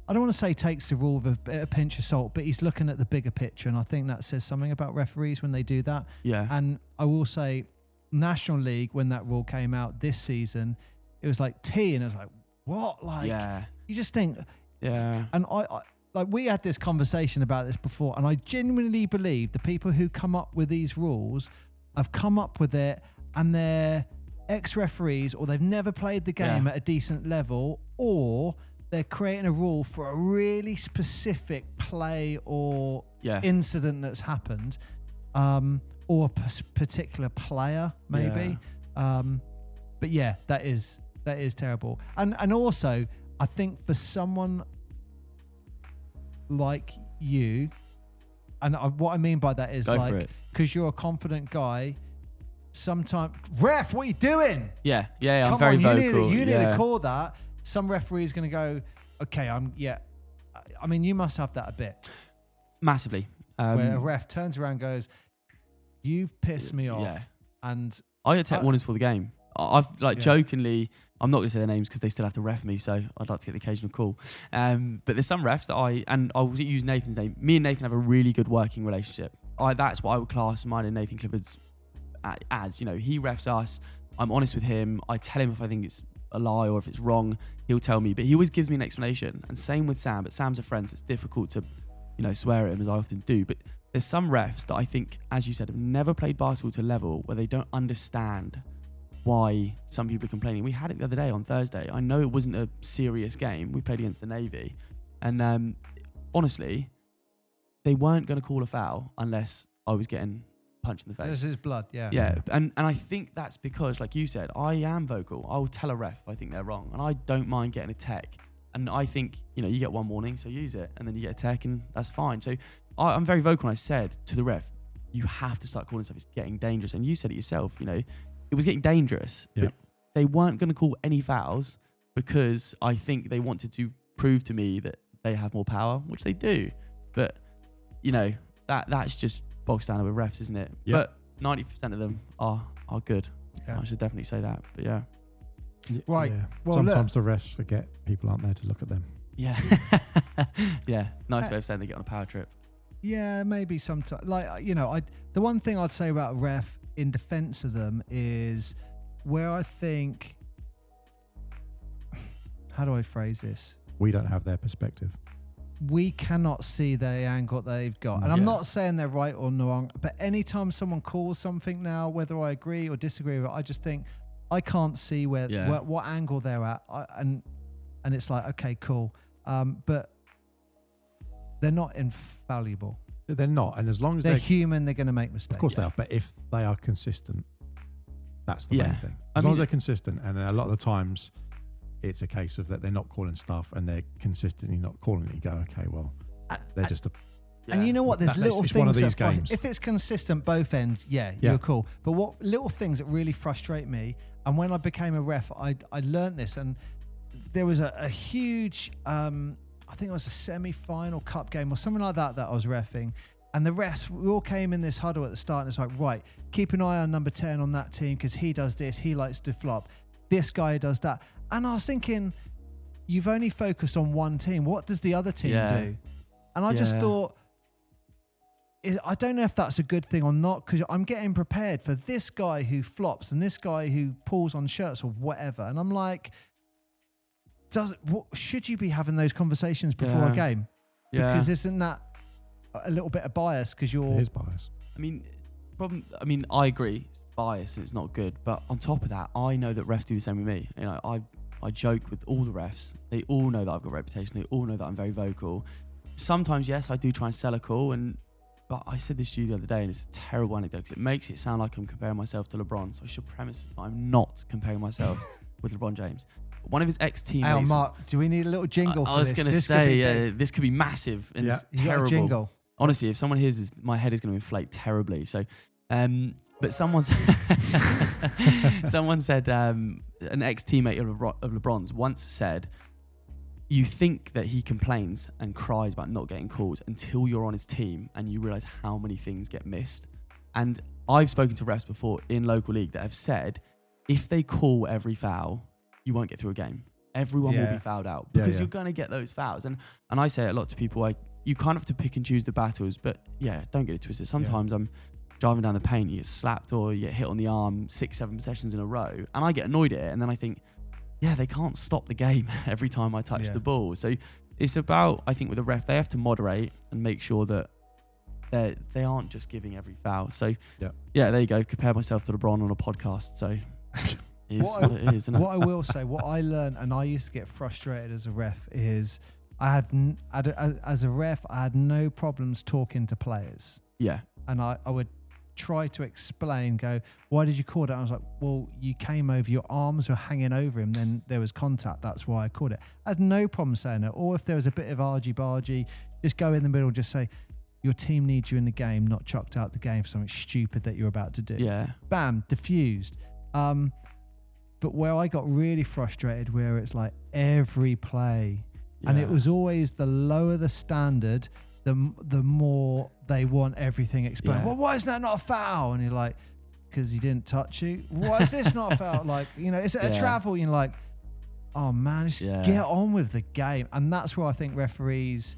I don't want to say takes the rule with a pinch of salt, but he's looking at the bigger picture. And I think that says something about referees when they do that. Yeah. And I will say, National League, when that rule came out this season, it was like T, and it was like, what? Like, yeah. You just think, yeah. And I like, we had this conversation about this before, and I genuinely believe the people who come up with these rules have come up with it and they're ex-referees, or they've never played the game at a decent level, or they're creating a rule for a really specific play or incident that's happened, or a particular player maybe. But yeah, that is terrible. And also, I think for someone like you, and what I mean by that is because you're a confident guy, sometimes, ref, what are you doing? Yeah, I'm very vocal. You need to call that. Some referee is going to go, okay, I mean, you must have that a bit. Massively. Where a ref turns around and goes, you've pissed me off. Yeah. And I get tech warnings for the game. I've jokingly, I'm not going to say their names because they still have to ref me, so I'd like to get the occasional call. But there's some refs that I'll use Nathan's name. Me and Nathan have a really good working relationship. That's what I would class mine and Nathan Clifford's as. You know, he refs us. I'm honest with him. I tell him if I think it's a lie or if it's wrong. He'll tell me, but he always gives me an explanation. And same with Sam. But Sam's a friend, so it's difficult to, swear at him as I often do. But there's some refs that I think, as you said, have never played basketball to a level where they don't understand why some people are complaining. We had it the other day on Thursday. I know it wasn't a serious game. We played against the Navy. And honestly, they weren't going to call a foul unless I was getting punched in the face. This is blood, yeah. Yeah, and I think that's because, like you said, I am vocal. I will tell a ref if I think they're wrong. And I don't mind getting a tech. And I think, you get one warning, so use it. And then you get a tech, and that's fine. So I'm very vocal. And I said to the ref, you have to start calling stuff. It's getting dangerous. And you said it yourself, it was getting dangerous. Yep. But they weren't going to call any fouls because I think they wanted to prove to me that they have more power, which they do. But, that's just bog standard with refs, isn't it? Yep. But 90% of them are good. Yeah. I should definitely say that. But yeah. Right. Yeah. Well, sometimes the refs forget people aren't there to look at them. Yeah. Yeah. Nice way of saying they get on a power trip. Yeah, maybe sometimes. The one thing I'd say about a ref in defense of them is where I think, how do I phrase this? We don't have their perspective. We cannot see the angle they've got. And I'm not saying they're right or wrong, but anytime someone calls something now, whether I agree or disagree with it, I just think I can't see what angle they're at. And it's like, okay, cool. But they're not infallible. They're not. And as long as they're human, they're going to make mistakes. Of course they are. But if they are consistent, that's the main thing. As long as they're consistent. And a lot of the times it's a case of that they're not calling stuff and they're consistently not calling it. You go, okay, well, they're just a... Yeah. And you know what? There's little things one of these games. If it's consistent both ends, you're cool. But what little things that really frustrate me, and when I became a ref, I learned this, and there was a huge, I think it was a semi-final cup game or something like that I was reffing, and the refs, we all came in this huddle at the start, and it's like, right, keep an eye on number 10 on that team because he does this, he likes to flop. This guy does that. And I was thinking, you've only focused on one team. What does the other team do? And I just thought, I don't know if that's a good thing or not, because I'm getting prepared for this guy who flops and this guy who pulls on shirts or whatever. And I'm like, should you be having those conversations before a game? Because isn't that a little bit of bias? Because you're... It is bias. I agree. It's bias and it's not good. But on top of that, I know that refs do the same with me. I joke with all the refs. They all know that I've got a reputation. They all know that I'm very vocal. Sometimes, yes, I do try and sell a call. But I said this to you the other day, and it's a terrible anecdote because it makes it sound like I'm comparing myself to LeBron. So I should premise that I'm not comparing myself with LeBron James. One of his ex-teammates... Hey, Mark, do we need a little jingle for this? I was going to say, this could be massive and terrible. Jingle. Honestly, if someone hears this, my head is going to inflate terribly. So, but someone said, an ex-teammate of LeBron's once said, you think that he complains and cries about not getting calls until you're on his team and you realize how many things get missed. And I've spoken to refs before in local league that have said, if they call every foul, you won't get through a game. Everyone will be fouled out because you're going to get those fouls. And I say it a lot to people, you kind of have to pick and choose the battles, but don't get it twisted. Sometimes I'm driving down the paint, you get slapped or you get hit on the arm 6-7 possessions in a row, and I get annoyed at it, and then I think, they can't stop the game every time I touch the ball. So it's about, I think with the ref, they have to moderate and make sure that they aren't just giving every foul. So Yeah. there you go. Compare myself to LeBron on a podcast. So it is what it is, isn't it? What I will say, what I learned, and I used to get frustrated as a ref, is as a ref, I had no problems talking to players. Yeah. And I would try to explain, go, why did you call it? And I was like, well, you came over, your arms were hanging over him, then there was contact, that's why I called it. I had no problem saying it. Or if there was a bit of argy-bargy, just go in the middle, just say, your team needs you in the game, not chucked out the game for something stupid that you're about to do. Yeah. Bam, diffused. But where I got really frustrated, where it's like every play, and it was always the lower the standard, the more they want everything explained. Yeah. Well, why is that not a foul? And you're like, because he didn't touch you. Why is this not a foul? Like, is it a travel? You're like, oh man, just get on with the game. And that's where I think referees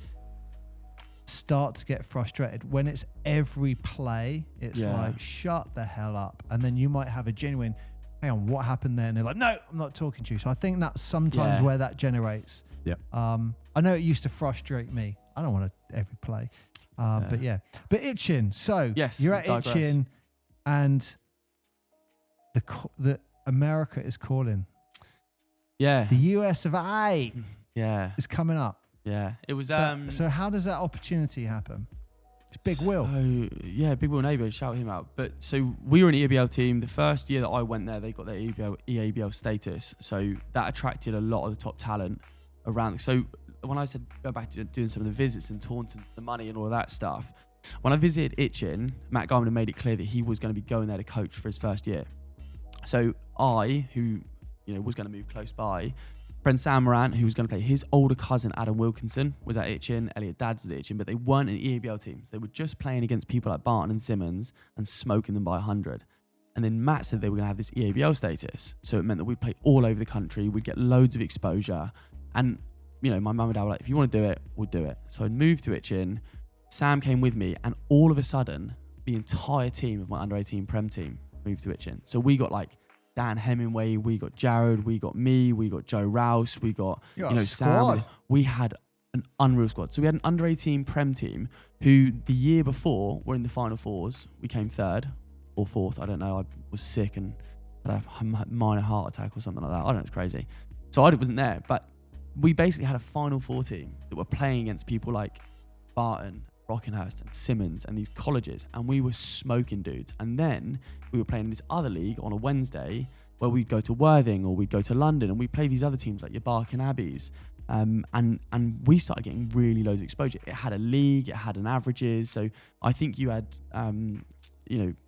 start to get frustrated. When it's every play, it's like, shut the hell up. And then you might have a genuine, hang on, what happened there? And they're like, no, I'm not talking to you. So I think that's sometimes where that generates. Yeah. I know it used to frustrate me. I don't want to every play. But Itchin. So you're at Itchin, and the America is calling. Yeah. The US of A. Yeah. Is coming up. Yeah. It was. So how does that opportunity happen? It's Big Will. Big Will Neighbour, shout him out. But so we were an EABL team. The first year that I went there, they got their EABL status. So that attracted a lot of the top talent around. So when I said go back to doing some of the visits and Taunton, the money and all of that stuff, when I visited Itchin, Matt Garman had made it clear that he was going to be going there to coach for his first year. So I, who was going to move close by, friend Sam Morant, who was going to play, his older cousin Adam Wilkinson was at Itchin, Elliot Dad's at Itchin, but they weren't in EABL teams. They were just playing against people like Barton and Simmons and smoking them by 100. And then Matt said they were going to have this EABL status. So it meant that we'd play all over the country. We'd get loads of exposure. And, my mum and dad were like, if you want to do it, we'll do it. So I moved to Itchin. Sam came with me. And all of a sudden, the entire team of my under-18 Prem team moved to Itchin. So we got like Dan Hemingway, we got Jared, we got me, we got Joe Rouse, we got Sam. We had an unreal squad. So we had an under-18 Prem team who the year before were in the Final Fours. We came third or fourth. I don't know. I was sick and had a minor heart attack or something like that. I don't know. It's crazy. So I wasn't there. But we basically had a Final Four team that were playing against people like Barton, Brockenhurst and Simmons and these colleges, and we were smoking dudes. And then we were playing in this other league on a Wednesday where we'd go to Worthing or we'd go to London and we'd play these other teams like your Barking Abbeys. And we started getting really loads of exposure. It had a league, it had an averages. So I think you had,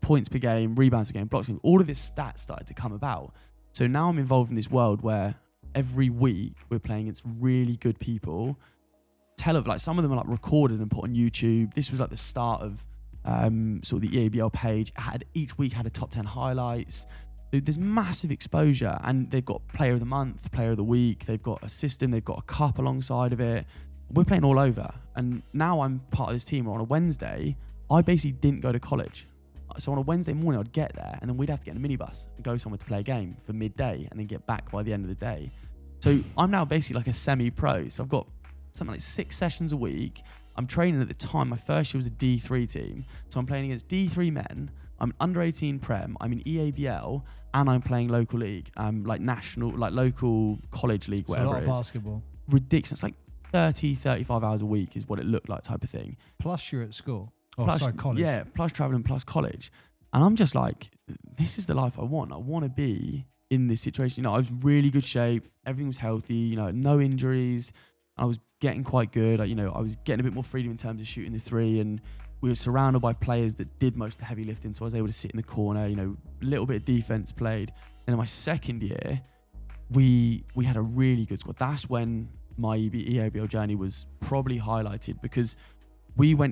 points per game, rebounds per game, blocks per game. All of this stats started to come about. So now I'm involved in this world where every week we're playing against really good people. Like some of them are like recorded and put on YouTube. This was like the start of sort of the EABL page. Each week had a top 10 highlights. There's massive exposure, and they've got player of the month, player of the week. They've got a system. They've got a cup alongside of it. We're playing all over. And now I'm part of this team where on a Wednesday, I basically didn't go to college. So on a Wednesday morning, I'd get there and then we'd have to get in a minibus and go somewhere to play a game for midday and then get back by the end of the day. So I'm now basically like a semi-pro. So I've got something like 6 sessions a week. I'm training at the time. My first year was a D3 team. So I'm playing against D3 men. I'm under 18 Prem. I'm in EABL and I'm playing local league, like national, like local college league, whatever a lot it is. of basketball. Ridiculous. Like 30, 35 hours a week is what it looked like type of thing. Plus you're at school. College. Yeah, plus traveling, plus college. And I'm just like, this is the life I want. I want to be in this situation. I was really good shape. Everything was healthy, no injuries. I was getting quite good. I was getting a bit more freedom in terms of shooting the three, and we were surrounded by players that did most of the heavy lifting. So I was able to sit in the corner, a little bit of defense played. And in my second year, we had a really good squad. That's when my EABL journey was probably highlighted, because we were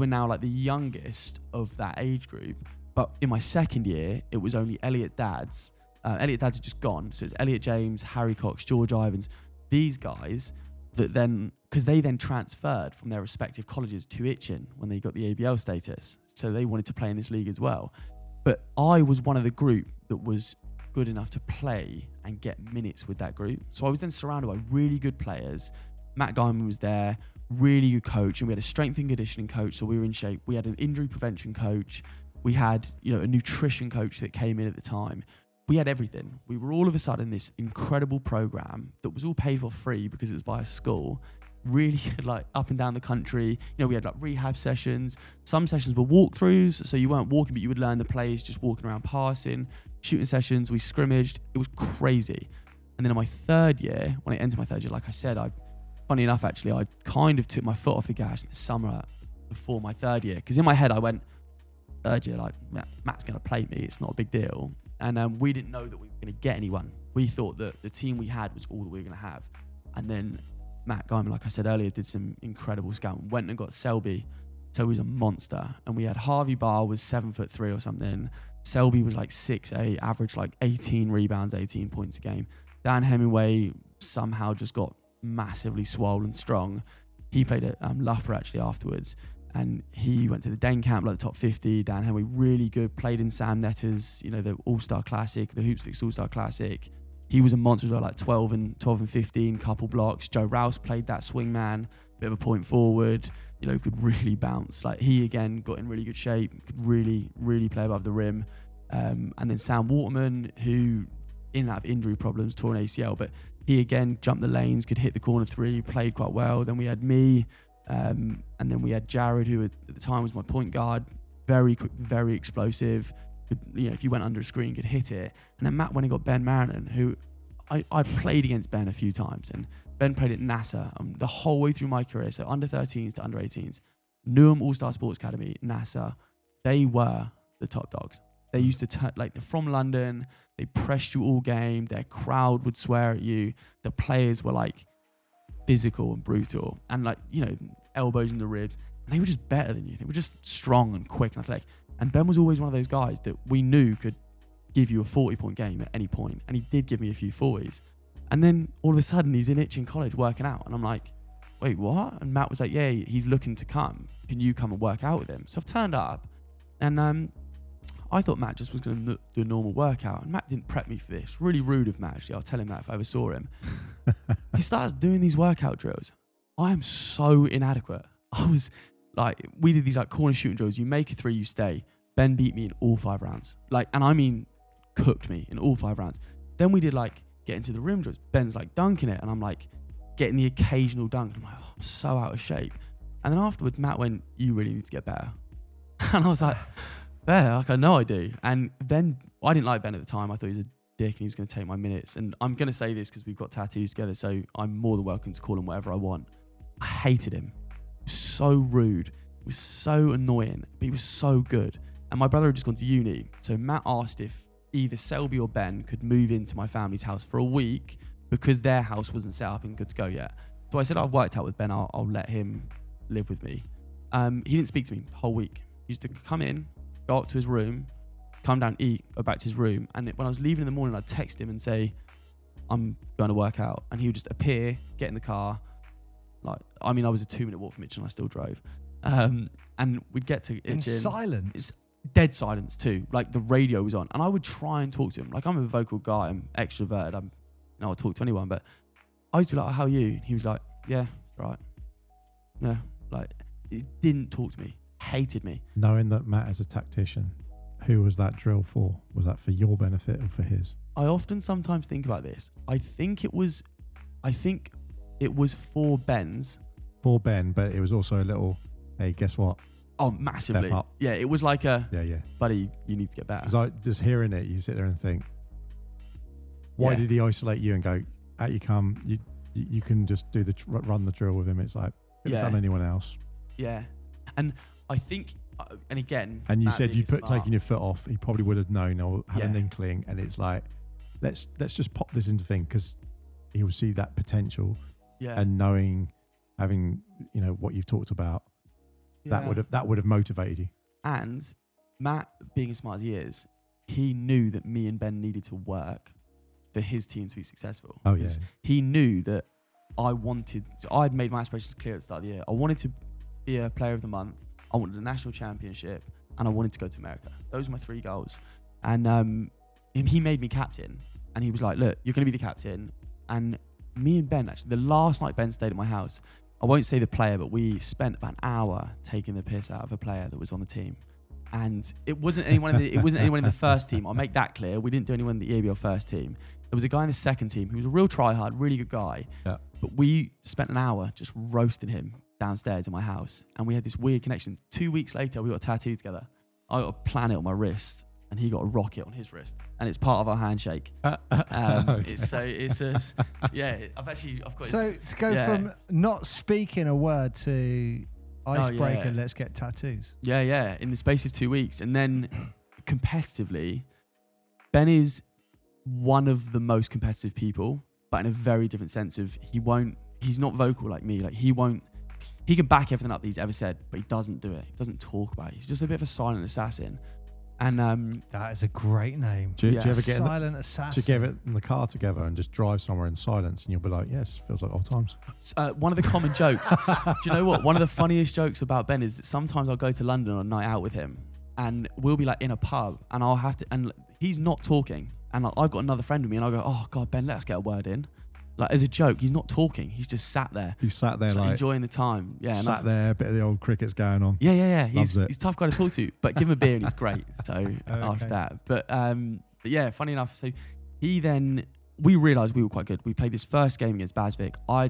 now like the youngest of that age group. But in my second year, it was only Elliot Dads. Elliot Dads had just gone. So it's Elliot James, Harry Cox, George Ivans. These guys that then, because they then transferred from their respective colleges to Itchin when they got the ABL status. So they wanted to play in this league as well. But I was one of the group that was good enough to play and get minutes with that group. So I was then surrounded by really good players. Matt Guyman was there. really good coach, and we had a strength and conditioning coach, so we were in shape. We had an injury prevention coach. We had, you know, a nutrition coach that came in at the time. We had everything. We were all of a sudden this incredible program that was all paid for free because it was by a school, really like up and down the country. You know, we had like rehab sessions. Some sessions were walkthroughs, so you weren't walking, but you would learn the plays just walking around, passing. Shooting sessions, we scrimmaged. It was crazy. And then in my third year, when I entered my third year, like I said, funny enough, actually, I kind of took my foot off the gas in the summer before my third year. Because in my head, I went, third year, like, Matt's going to play me. It's not a big deal. And we didn't know that we were going to get anyone. We thought that the team we had was all that we were going to have. And then Matt Guyman, like I said earlier, did some incredible scouting. Went and got Selby. Selby was a monster. And we had Harvey Barr was 7'3" or something. Selby was like 6'8", averaged like 18 rebounds, 18 points a game. Dan Hemingway somehow just got massively swollen strong. He played at Loughborough actually afterwards, and he went to the Dane camp, like the top 50. Dan Hemingway, really good, played in Sam Netter's, you know, the All-Star Classic, the Hoops Fix All-Star Classic. He was a monster as well, like 12 and 15, couple blocks. Joe Rouse played that swing man, bit of a point forward, you know, could really bounce. Like he again got in really good shape, could really, really play above the rim. And then Sam Waterman, who in and out of injury problems, tore an ACL, but he again jumped the lanes, could hit the corner three, played quite well. Then we had me, and then we had Jared, who at the time was my point guard, very quick, very explosive. Could, you know, if you went under a screen, could hit it. And then Matt went and got Ben Marinon, who I'd played against Ben a few times, and Ben played at NASA the whole way through my career, so under 13s to under 18s. Newham All-Star Sports Academy, NASA, they were the top dogs. They used to turn, like, they're from London, they pressed you all game, their crowd would swear at you, the players were like physical and brutal, and like, you know, elbows in the ribs, and they were just better than you. They were just strong and quick and athletic. And Ben was always one of those guys that we knew could give you a 40-point game at any point, and he did give me a few 40s. And then all of a sudden he's in Itchen College working out, and I'm like, wait, what? And Matt was like, yeah, he's looking to come. Can you come and work out with him? So I've turned up, and I thought Matt just was going to do a normal workout, and Matt didn't prep me for this. Really rude of Matt, actually. I'll tell him that if I ever saw him. He starts doing these workout drills. I am so inadequate. I was like, we did these like corner shooting drills. You make a three, you stay. Ben beat me in all 5 rounds. Like, and I mean, cooked me in all 5 rounds. Then we did like get into the rim drills. Ben's like dunking it, and I'm like getting the occasional dunk. I'm like, oh, I'm so out of shape. And then afterwards, Matt went, you really need to get better. And I was like, better? Like, I know I do. And then I didn't like Ben at the time. I thought he was a dick and he was going to take my minutes. And I'm going to say this because we've got tattoos together, so I'm more than welcome to call him whatever I want. I hated him. He was so rude. He was so annoying, but he was so good. And my brother had just gone to uni. So Matt asked if either Selby or Ben could move into my family's house for a week because their house wasn't set up and good to go yet. So I said, I've worked out with Ben. I'll let him live with me. He didn't speak to me the whole week. He used to come in, go up to his room, come down, eat, go back to his room. And when I was leaving in the morning, I'd text him and say, I'm going to work out. And he would just appear, get in the car. Like, I mean, I was a 2-minute walk from Itchen and I still drove. And we'd get to Itchen. In silence? It's dead silence too. Like, the radio was on. And I would try and talk to him. Like, I'm a vocal guy. I'm extroverted. I'll talk to anyone. But I used to be like, oh, how are you? And he was like, yeah, right. No, like, he didn't talk to me. Hated me. Knowing that Matt is a tactician, who was that drill for? Was that for your benefit or for his? I often sometimes think about this. I think it was for Ben's. For Ben, but it was also a little, hey, guess what? Oh, massively. Step up. Yeah, it was like yeah, buddy, you need to get better. Because I just hearing it, you sit there and think, why did he isolate you and go, out you come, you can just run the drill with him. It's like, could have done anyone else. Yeah. And I think, and again... And you said taking your foot off, he probably would have known or had an inkling. And it's like, let's just pop this into thing, because he will see that potential. Yeah. And having, you know, what you've talked about, that would have motivated you. And Matt, being as smart as he is, he knew that me and Ben needed to work for his team to be successful. Oh, yeah. He knew that I'd made my aspirations clear at the start of the year. I wanted to be a player of the month, I wanted a national championship, and I wanted to go to America. Those were my 3 goals. And he made me captain, and he was like, look, you're going to be the captain. And me and Ben, actually, the last night Ben stayed at my house, I won't say the player, but we spent about an hour taking the piss out of a player that was on the team. And it wasn't anyone in the first team. I'll make that clear. We didn't do anyone in the EABL first team. There was a guy in the second team who was a real tryhard, really good guy. Yeah. But we spent an hour just roasting him downstairs in my house. And we had this weird connection. 2 weeks later, we got a tattoo together. I got a planet on my wrist and he got a rocket on his wrist. And it's part of our handshake. Okay. I've got So to go from not speaking a word to icebreaker, let's get tattoos. Yeah, in the space of 2 weeks. And then competitively, Ben is one of the most competitive people, but in a very different sense of he's not vocal like me. Like he can back everything up that he's ever said, but he doesn't do it. He doesn't talk about it. He's just a bit of a silent assassin. And that is a great name. Do you ever get silent assassin? Do you get it in the car together and just drive somewhere in silence, and you'll be like, "Yes, feels like old times." One of the common jokes. Do you know what? One of the funniest jokes about Ben is that sometimes I'll go to London on a night out with him, and we'll be like in a pub, and I'll have to, and he's not talking, and like, I've got another friend with me, and I'll go, "Oh God, Ben, let's get a word in." Like as a joke, he's not talking. He's just sat there. He's sat there like enjoying the time. Yeah, sat there, a bit of the old cricket's going on. Yeah. He's a tough guy to talk to, but give him a beer and he's great. So after that, but yeah, funny enough. So we realised we were quite good. We played this first game against Basvik. I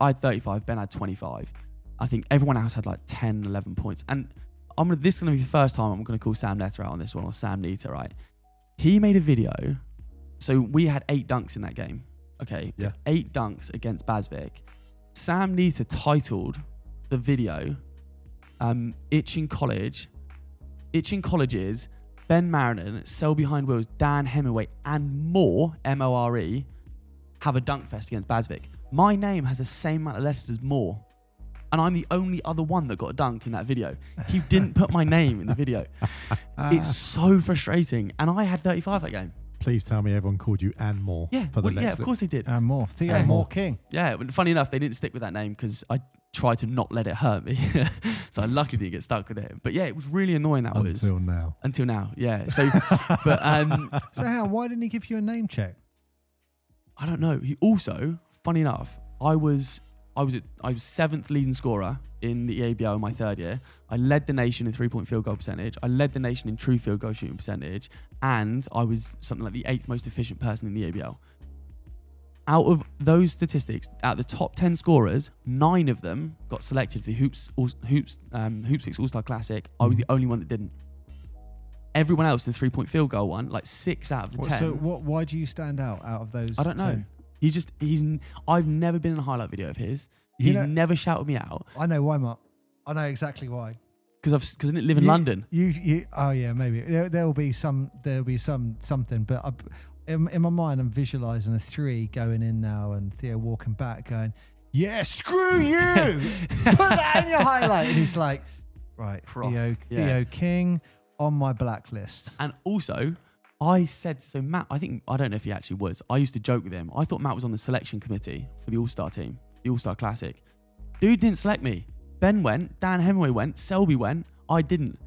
had 35. Ben had 25. I think everyone else had like 10, 11 points. And this is going to be the first time I'm going to call Sam Netter out on this one, or Sam Netter, right? He made a video. So we had 8 dunks in that game. Okay, yeah. 8 dunks against Basvik. Sam Netter titled the video Itching Colleges, Ben Marinan, Sell Behind Wheels, Dan Hemingway, and more, M-O-R-E, have a dunk fest against Basvik. My name has the same amount of letters as more. And I'm the only other one that got a dunk in that video. He didn't put my name in the video. It's so frustrating. And I had 35 that game. Please tell me everyone called you and more. Yeah, of course they did. And more. Theo King. Yeah, but funny enough, they didn't stick with that name because I tried to not let it hurt me. So I luckily didn't get stuck with it. But yeah, it was really annoying Until now, yeah. So, but so how? Why didn't he give you a name check? I don't know. He also, funny enough, I was 7th leading scorer in the EABL in my 3rd year. I led the nation in 3-point field goal percentage. I led the nation in true field goal shooting percentage. And I was something like the 8th most efficient person in the EABL. Out of those statistics, out of the top 10 scorers, 9 of them got selected for the Hoops 6 All-Star Classic. I was the only one that didn't. Everyone else, the 3-point field goal one, like 6 out of the 10. So why do you stand out of those? I don't know. 10? I've never been in a highlight video of his. He's never shouted me out. I know why, Mark. I know exactly why. Because I didn't live in London. Oh yeah, maybe there'll be something. But in my mind, I'm visualizing a 3 going in now, and Theo walking back, going, "Yeah, screw you! Put that in your highlight." And he's like, "Right, Theo King on my blacklist." And also, I said so. Matt, I don't know if he actually was. I used to joke with him. I thought Matt was on the selection committee for the All-Star team, the All-Star Classic. Dude didn't select me. Ben went, Dan Hemingway went, Selby went. I didn't.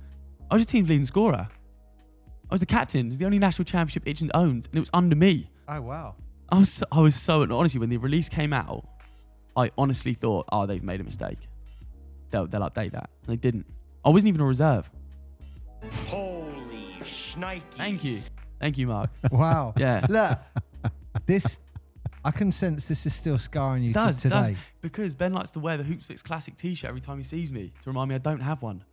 I was the team's leading scorer. I was the captain. It was the only national championship Itchen owns, and it was under me. Oh wow! I was so honestly, when the release came out, I honestly thought, oh, they've made a mistake. They'll update that, and they didn't. I wasn't even a reserve. Holy shnikes! Thank you, Mark. Wow. Yeah. Look, I can sense this is still scarring you to today. Does, because Ben likes to wear the Hoops Fix Classic t-shirt every time he sees me to remind me I don't have one.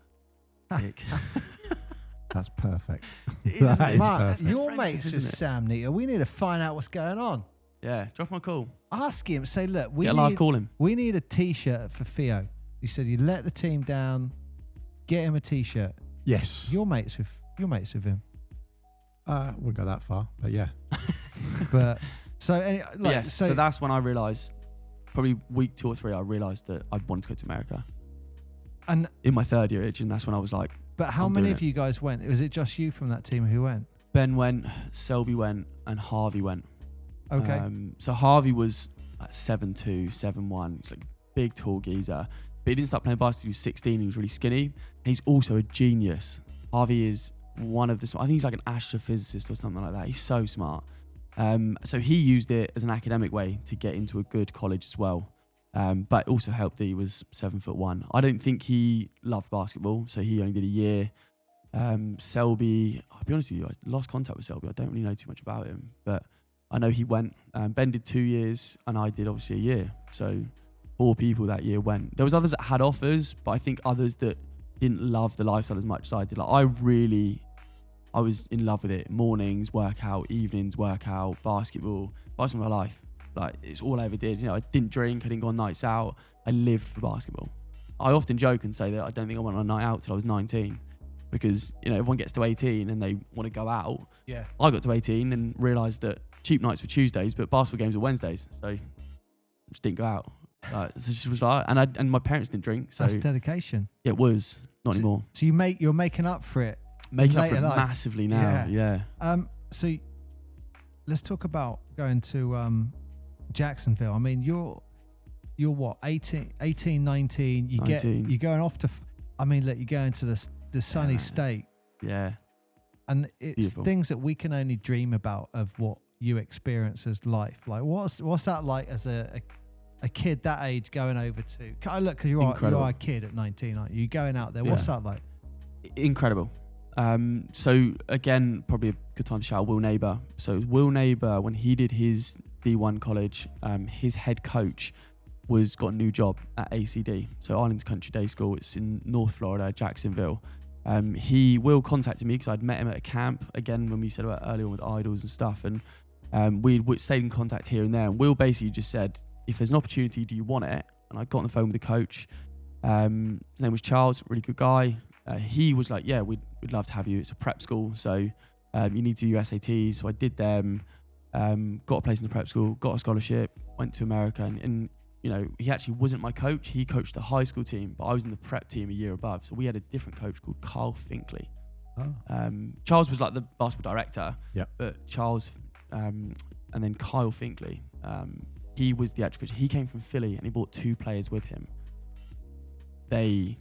That's perfect. That is Mark, perfect. Your mates with Sam Netter. We need to find out what's going on. Yeah, drop him a call. Ask him. Say, look, we need a t-shirt for Theo. You said you let the team down. Get him a t-shirt. Yes. Your mates with him. Wouldn't go that far, but yeah. But so that's when I realised, probably week 2 or 3, I realised that I wanted to go to America. And in my 3rd year itching, that's when I was like. But how many of you guys went? Was it just you from that team who went? Ben went, Selby went, and Harvey went. Okay. So Harvey was like 7'2", 7'1". He's like a big, tall geezer. But he didn't start playing basketball. He was 16. He was really skinny. And he's also a genius. Harvey is one of the... I think he's like an astrophysicist or something like that. He's so smart. So he used it as an academic way to get into a good college as well. But it also helped that he was 7'1". I don't think he loved basketball, so he only did a year. Selby, I'll be honest with you, I lost contact with Selby. I don't really know too much about him, but I know he went. Ben did 2 years, and I did obviously a year. So 4 people that year went. There was others that had offers, but I think others that didn't love the lifestyle as much as I did. Like I was in love with it. Mornings, workout, evenings, workout, basketball my life. Like, it's all I ever did. You know, I didn't drink, I didn't go on nights out. I lived for basketball. I often joke and say that I don't think I went on a night out till I was 19 because, you know, everyone gets to 18 and they want to go out. Yeah. I got to 18 and realised that cheap nights were Tuesdays, but basketball games were Wednesdays. So I just didn't go out. So it just was like, and my parents didn't drink. So that's dedication. It was, not anymore. So you're making up for it. Making up for it massively now, yeah. So let's talk about going to Jacksonville. I mean, you're what, 18, 19, you're going off to, I mean, look, you're going to the sunny state. Yeah. And it's beautiful. Things that we can only dream about of what you experience as life. Like, what's that like as a kid that age going over to, look, because you are a kid at 19, aren't you? You're going out there. What's that like? Incredible. So again, probably a good time to shout out Will Neighbour. So Will Neighbour, when he did his D1 college, his head coach got a new job at ACD, so Arlington Country Day School. It's in North Florida, Jacksonville. Will contacted me because I'd met him at a camp, again, when we said about earlier on with idols and stuff, and we stayed in contact here and there. And Will basically just said, if there's an opportunity, do you want it? And I got on the phone with the coach. His name was Charles, really good guy. He was like, yeah, we'd love to have you. It's a prep school, so you need to do your SATs. So I did them, got a place in the prep school, got a scholarship, went to America, and you know, he actually wasn't my coach. He coached the high school team, but I was in the prep team a year above. So we had a different coach called Carl Finkley. Oh. Charles was like the basketball director, but Charles, and then Kyle Finkley, he was the actual coach. He came from Philly and he brought 2 players with him. They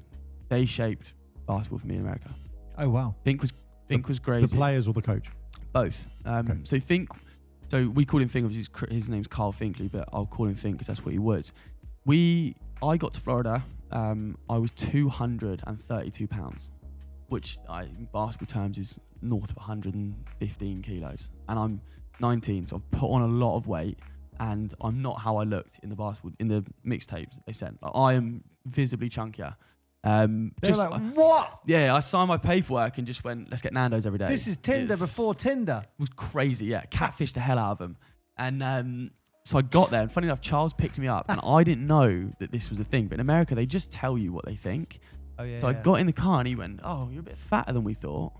shaped basketball for me in America. Oh wow. Fink was crazy. The players or the coach? Both. Okay. So we called him Fink. His name's Carl Finkley, but I'll call him Fink because that's what he was. I got to Florida. I was 232 pounds, which in basketball terms is north of 115 kilos. And I'm 19, so I've put on a lot of weight. And I'm not how I looked in the mixtapes that they sent. Like, I am visibly chunkier. They're like, what? Yeah, I signed my paperwork and just went, let's get Nando's every day. This is Tinder before Tinder. It was crazy, yeah. Catfished the hell out of them. And so I got there, and funny enough, Charles picked me up, and I didn't know that this was a thing. But in America, they just tell you what they think. Oh, yeah. So I got in the car, and he went, oh, you're a bit fatter than we thought.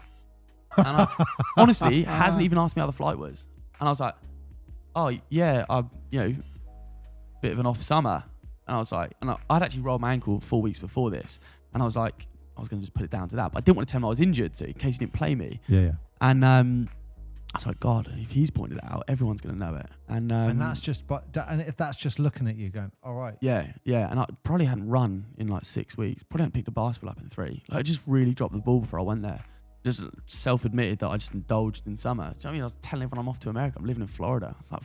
And honestly, hasn't even asked me how the flight was. And I was like, oh, yeah, bit of an off summer. And I was like, I'd actually rolled my ankle 4 weeks before this. And I was like, I was going to just put it down to that. But I didn't want to tell him I was injured, so in case he didn't play me. Yeah. And I was like, God, if he's pointed it out, everyone's going to know it. And that's just, and if that's just looking at you going, all right. Yeah. And I probably hadn't run in like 6 weeks. Probably hadn't picked a basketball up in 3. Like, I just really dropped the ball before I went there. Just self-admitted that I just indulged in summer. Do you know what I mean? I was telling everyone I'm off to America. I'm living in Florida. It's like,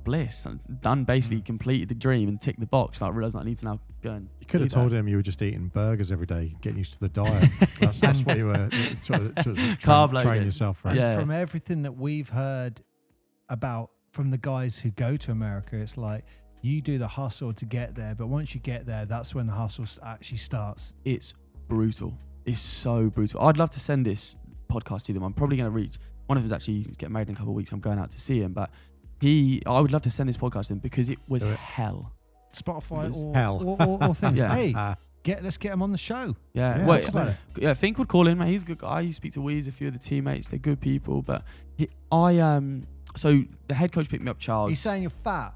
bliss. I'm done, basically completed the dream and ticked the box. Like, I realised I need to now go and you could have told him you were just eating burgers every day, getting used to the diet. That's what you were trying to train yourself for. And from everything that we've heard about from the guys who go to America, it's like you do the hustle to get there, but once you get there, that's when the hustle actually starts. It's brutal. It's so brutal. I'd love to send this podcast to them. I'm probably going to reach, one of them's actually getting married in a couple of weeks. I'm going out to see him, but I would love to send this podcast to him because it was hell. Spotify or things. Yeah. Hey, let's get him on the show. Yeah. Fink would call in, man. He's a good guy. You speak to Weez, a few of the teammates. They're good people. But so the head coach picked me up, Charles. He's saying you're fat.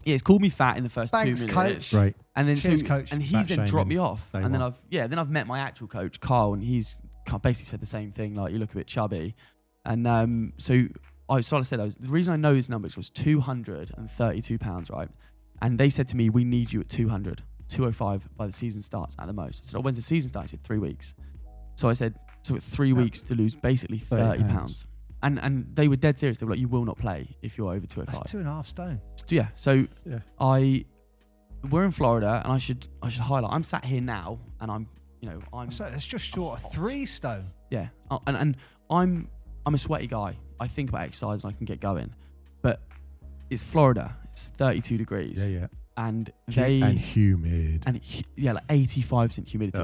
Yeah, he's called me fat in the first 2 minutes. Coach. Right. And then cheers, coach. And he's then dropped me off. And then I've met my actual coach, Carl, and he's basically said the same thing. Like, you look a bit chubby. And so I said, the reason I know his numbers was 232 pounds, right? And they said to me, we need you at 205 by the season starts at the most. I said, when's the season start? He said 3 weeks. So I said, so at 3 weeks to lose basically 30 pounds. And they were dead serious. They were like, you will not play if you're over 205. That's 2.5 stone. Yeah. So we're in Florida, and I should highlight. I'm sat here now, and I'm So it's just short of 3 stone. Yeah, and I'm a sweaty guy. I think about exercise and I can get going, but it's Florida. It's 32 degrees. Yeah. And and humid. And like 85% humidity.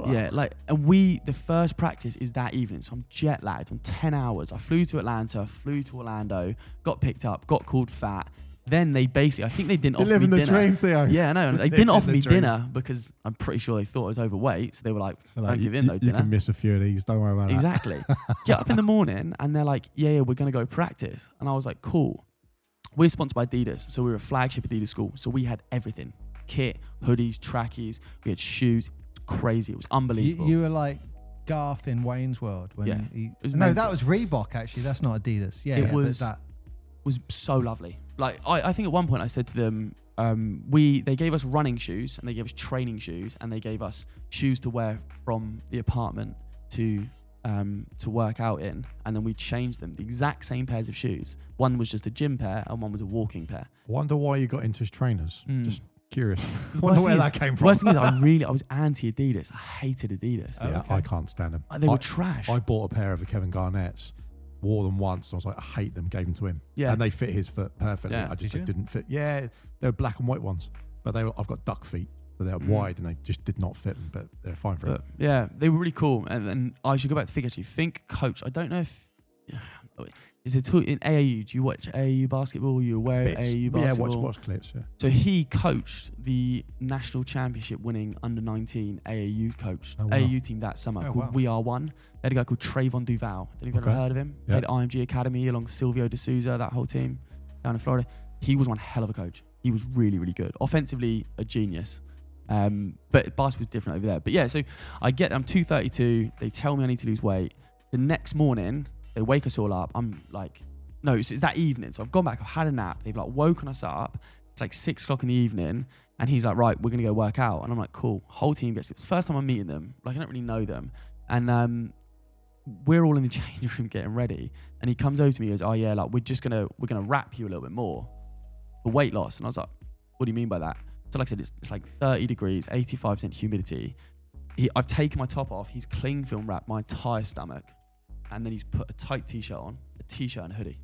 Yeah, like, and the first practice is that evening. So I'm jet lagged. I'm 10 hours. I flew to Atlanta, flew to Orlando, got picked up, got called fat. Then they basically, I think they didn't offer me dinner. Living the dream, Theo. Yeah, I know. They didn't offer me dinner because I'm pretty sure they thought I was overweight. So they were like, don't give in no dinner. You can miss a few of these. Don't worry about that. Exactly. Get up in the morning and they're like, yeah, we're going to go practice. And I was like, cool. We're sponsored by Adidas. So we were a flagship Adidas school. So we had everything. Kit, hoodies, trackies. We had shoes. It was crazy. It was unbelievable. You were like Garth in Wayne's World. When that was Reebok, actually. That's not Adidas. Yeah, it was so lovely. Like, I think at one point I said to them, they gave us running shoes and they gave us training shoes and they gave us shoes to wear from the apartment to work out in, and then we changed them, the exact same pairs of shoes. One was just a gym pair and one was a walking pair. Wonder why you got into trainers. Just curious. Wonder where that came from. Worst thing is I was anti Adidas. I hated Adidas. Yeah, okay. I can't stand them. They were trash. I bought a pair of the Kevin Garnett's, wore them once, and I was like, I hate them, gave them to him. Yeah. And they fit his foot perfectly. Yeah. I just didn't fit. Yeah, they were black and white ones, but I've got duck feet. So they're wide and they just did not fit them, but they're fine for it. Yeah, they were really cool. And I should go back to Fig actually. Fink coach, I don't know if... Is it in AAU? Do you watch AAU basketball? You aware of AAU basketball? Yeah, watch clips, yeah. So he coached the national championship winning under-19 AAU coach, AAU team that summer called We Are One. They had a guy called Trayvon Duval. Have you ever heard of him? Yep. Played at IMG Academy along Silvio D'Souza, that whole team down in Florida. He was one hell of a coach. He was really, really good. Offensively, a genius. But basketball was different over there. But yeah, so I'm 232. They tell me I need to lose weight. The next morning, they wake us all up. I'm like, no, it's that evening. So I've gone back, I've had a nap. They've like woken us up. It's like 6 o'clock in the evening. And he's like, right, we're going to go work out. And I'm like, cool. Whole team gets it. It's the first time I'm meeting them. Like, I don't really know them. And we're all in the changing room getting ready. And he comes over to me and goes, oh yeah, like we're going to wrap you a little bit more for weight loss. And I was like, what do you mean by that? So like I said, it's like 30 degrees, 85% humidity. I've taken my top off. He's cling film wrapped my entire stomach. And then he's put a tight t-shirt on, a t-shirt and a hoodie.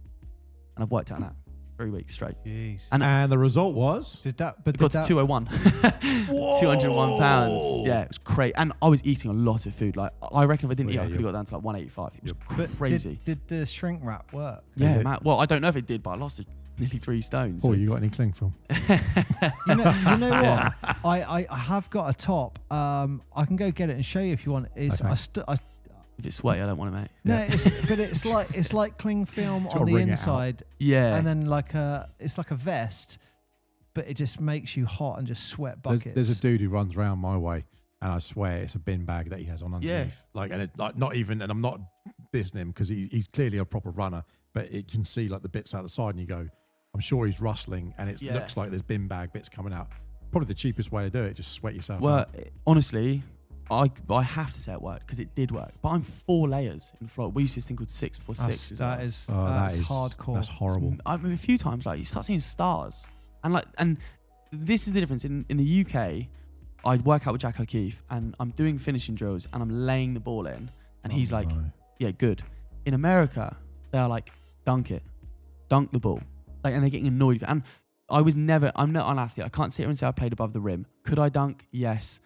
And I've worked out that 3 weeks straight. Jeez. And the result was? It got to 201. 201 pounds. Yeah, it was crazy. And I was eating a lot of food. Like, I reckon if I didn't eat, I could have got down to like 185. It was crazy. Did the shrink wrap work? Yeah, man. Well, I don't know if it did, but I lost nearly 3 stones. Oh, you got any cling film? you know what? I have got a top. I can go get it and show you if you want. If it's sweaty, I don't want it, mate. No, but it's like cling film on the inside. Yeah. And then it's like a vest, but it just makes you hot and just sweat buckets. There's a dude who runs around my way, and I swear it's a bin bag that he has on underneath. Yeah. Like, and it, like not even, and I'm not dissing him because he's clearly a proper runner, but it can see like the bits out the side, and you go, I'm sure he's rustling, and it looks like there's bin bag bits coming out. Probably the cheapest way to do it, just sweat yourself out. Honestly, I have to say it worked because it did work. But I'm 4 layers in Florida. We used this thing called 6x6. That is hardcore. That's horrible. I mean, a few times, like, you start seeing stars, and this is the difference. In the UK, I'd work out with Jack O'Keefe, and I'm doing finishing drills, and I'm laying the ball in, and he's like, yeah, good. In America, they're like, dunk the ball, like, and they're getting annoyed. And I'm not an athlete. I can't sit here and say I played above the rim. Could I dunk? Yes.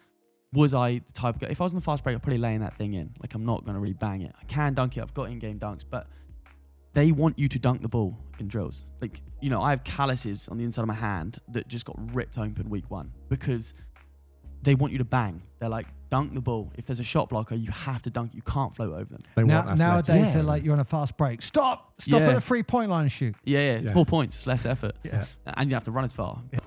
Was I the type of guy? If I was on the fast break, I'd probably laying that thing in. Like, I'm not going to really bang it. I can dunk it. I've got in-game dunks, but they want you to dunk the ball in drills. Like, I have calluses on the inside of my hand that just got ripped open week 1 because they want you to bang. They're like, dunk the ball. If there's a shot blocker, you have to dunk. You can't float over them. Nowadays, they're like, you're on a fast break. Stop at the 3-point line and shoot. Yeah. It's more points. It's less effort. Yeah. And you have to run as far. Yeah.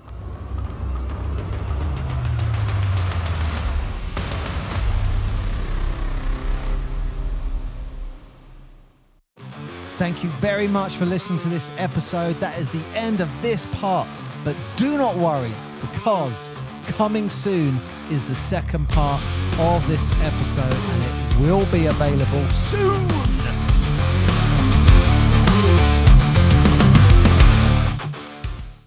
Thank you very much for listening to this episode. That is the end of this part. But do not worry, because coming soon is the second part of this episode, and it will be available soon.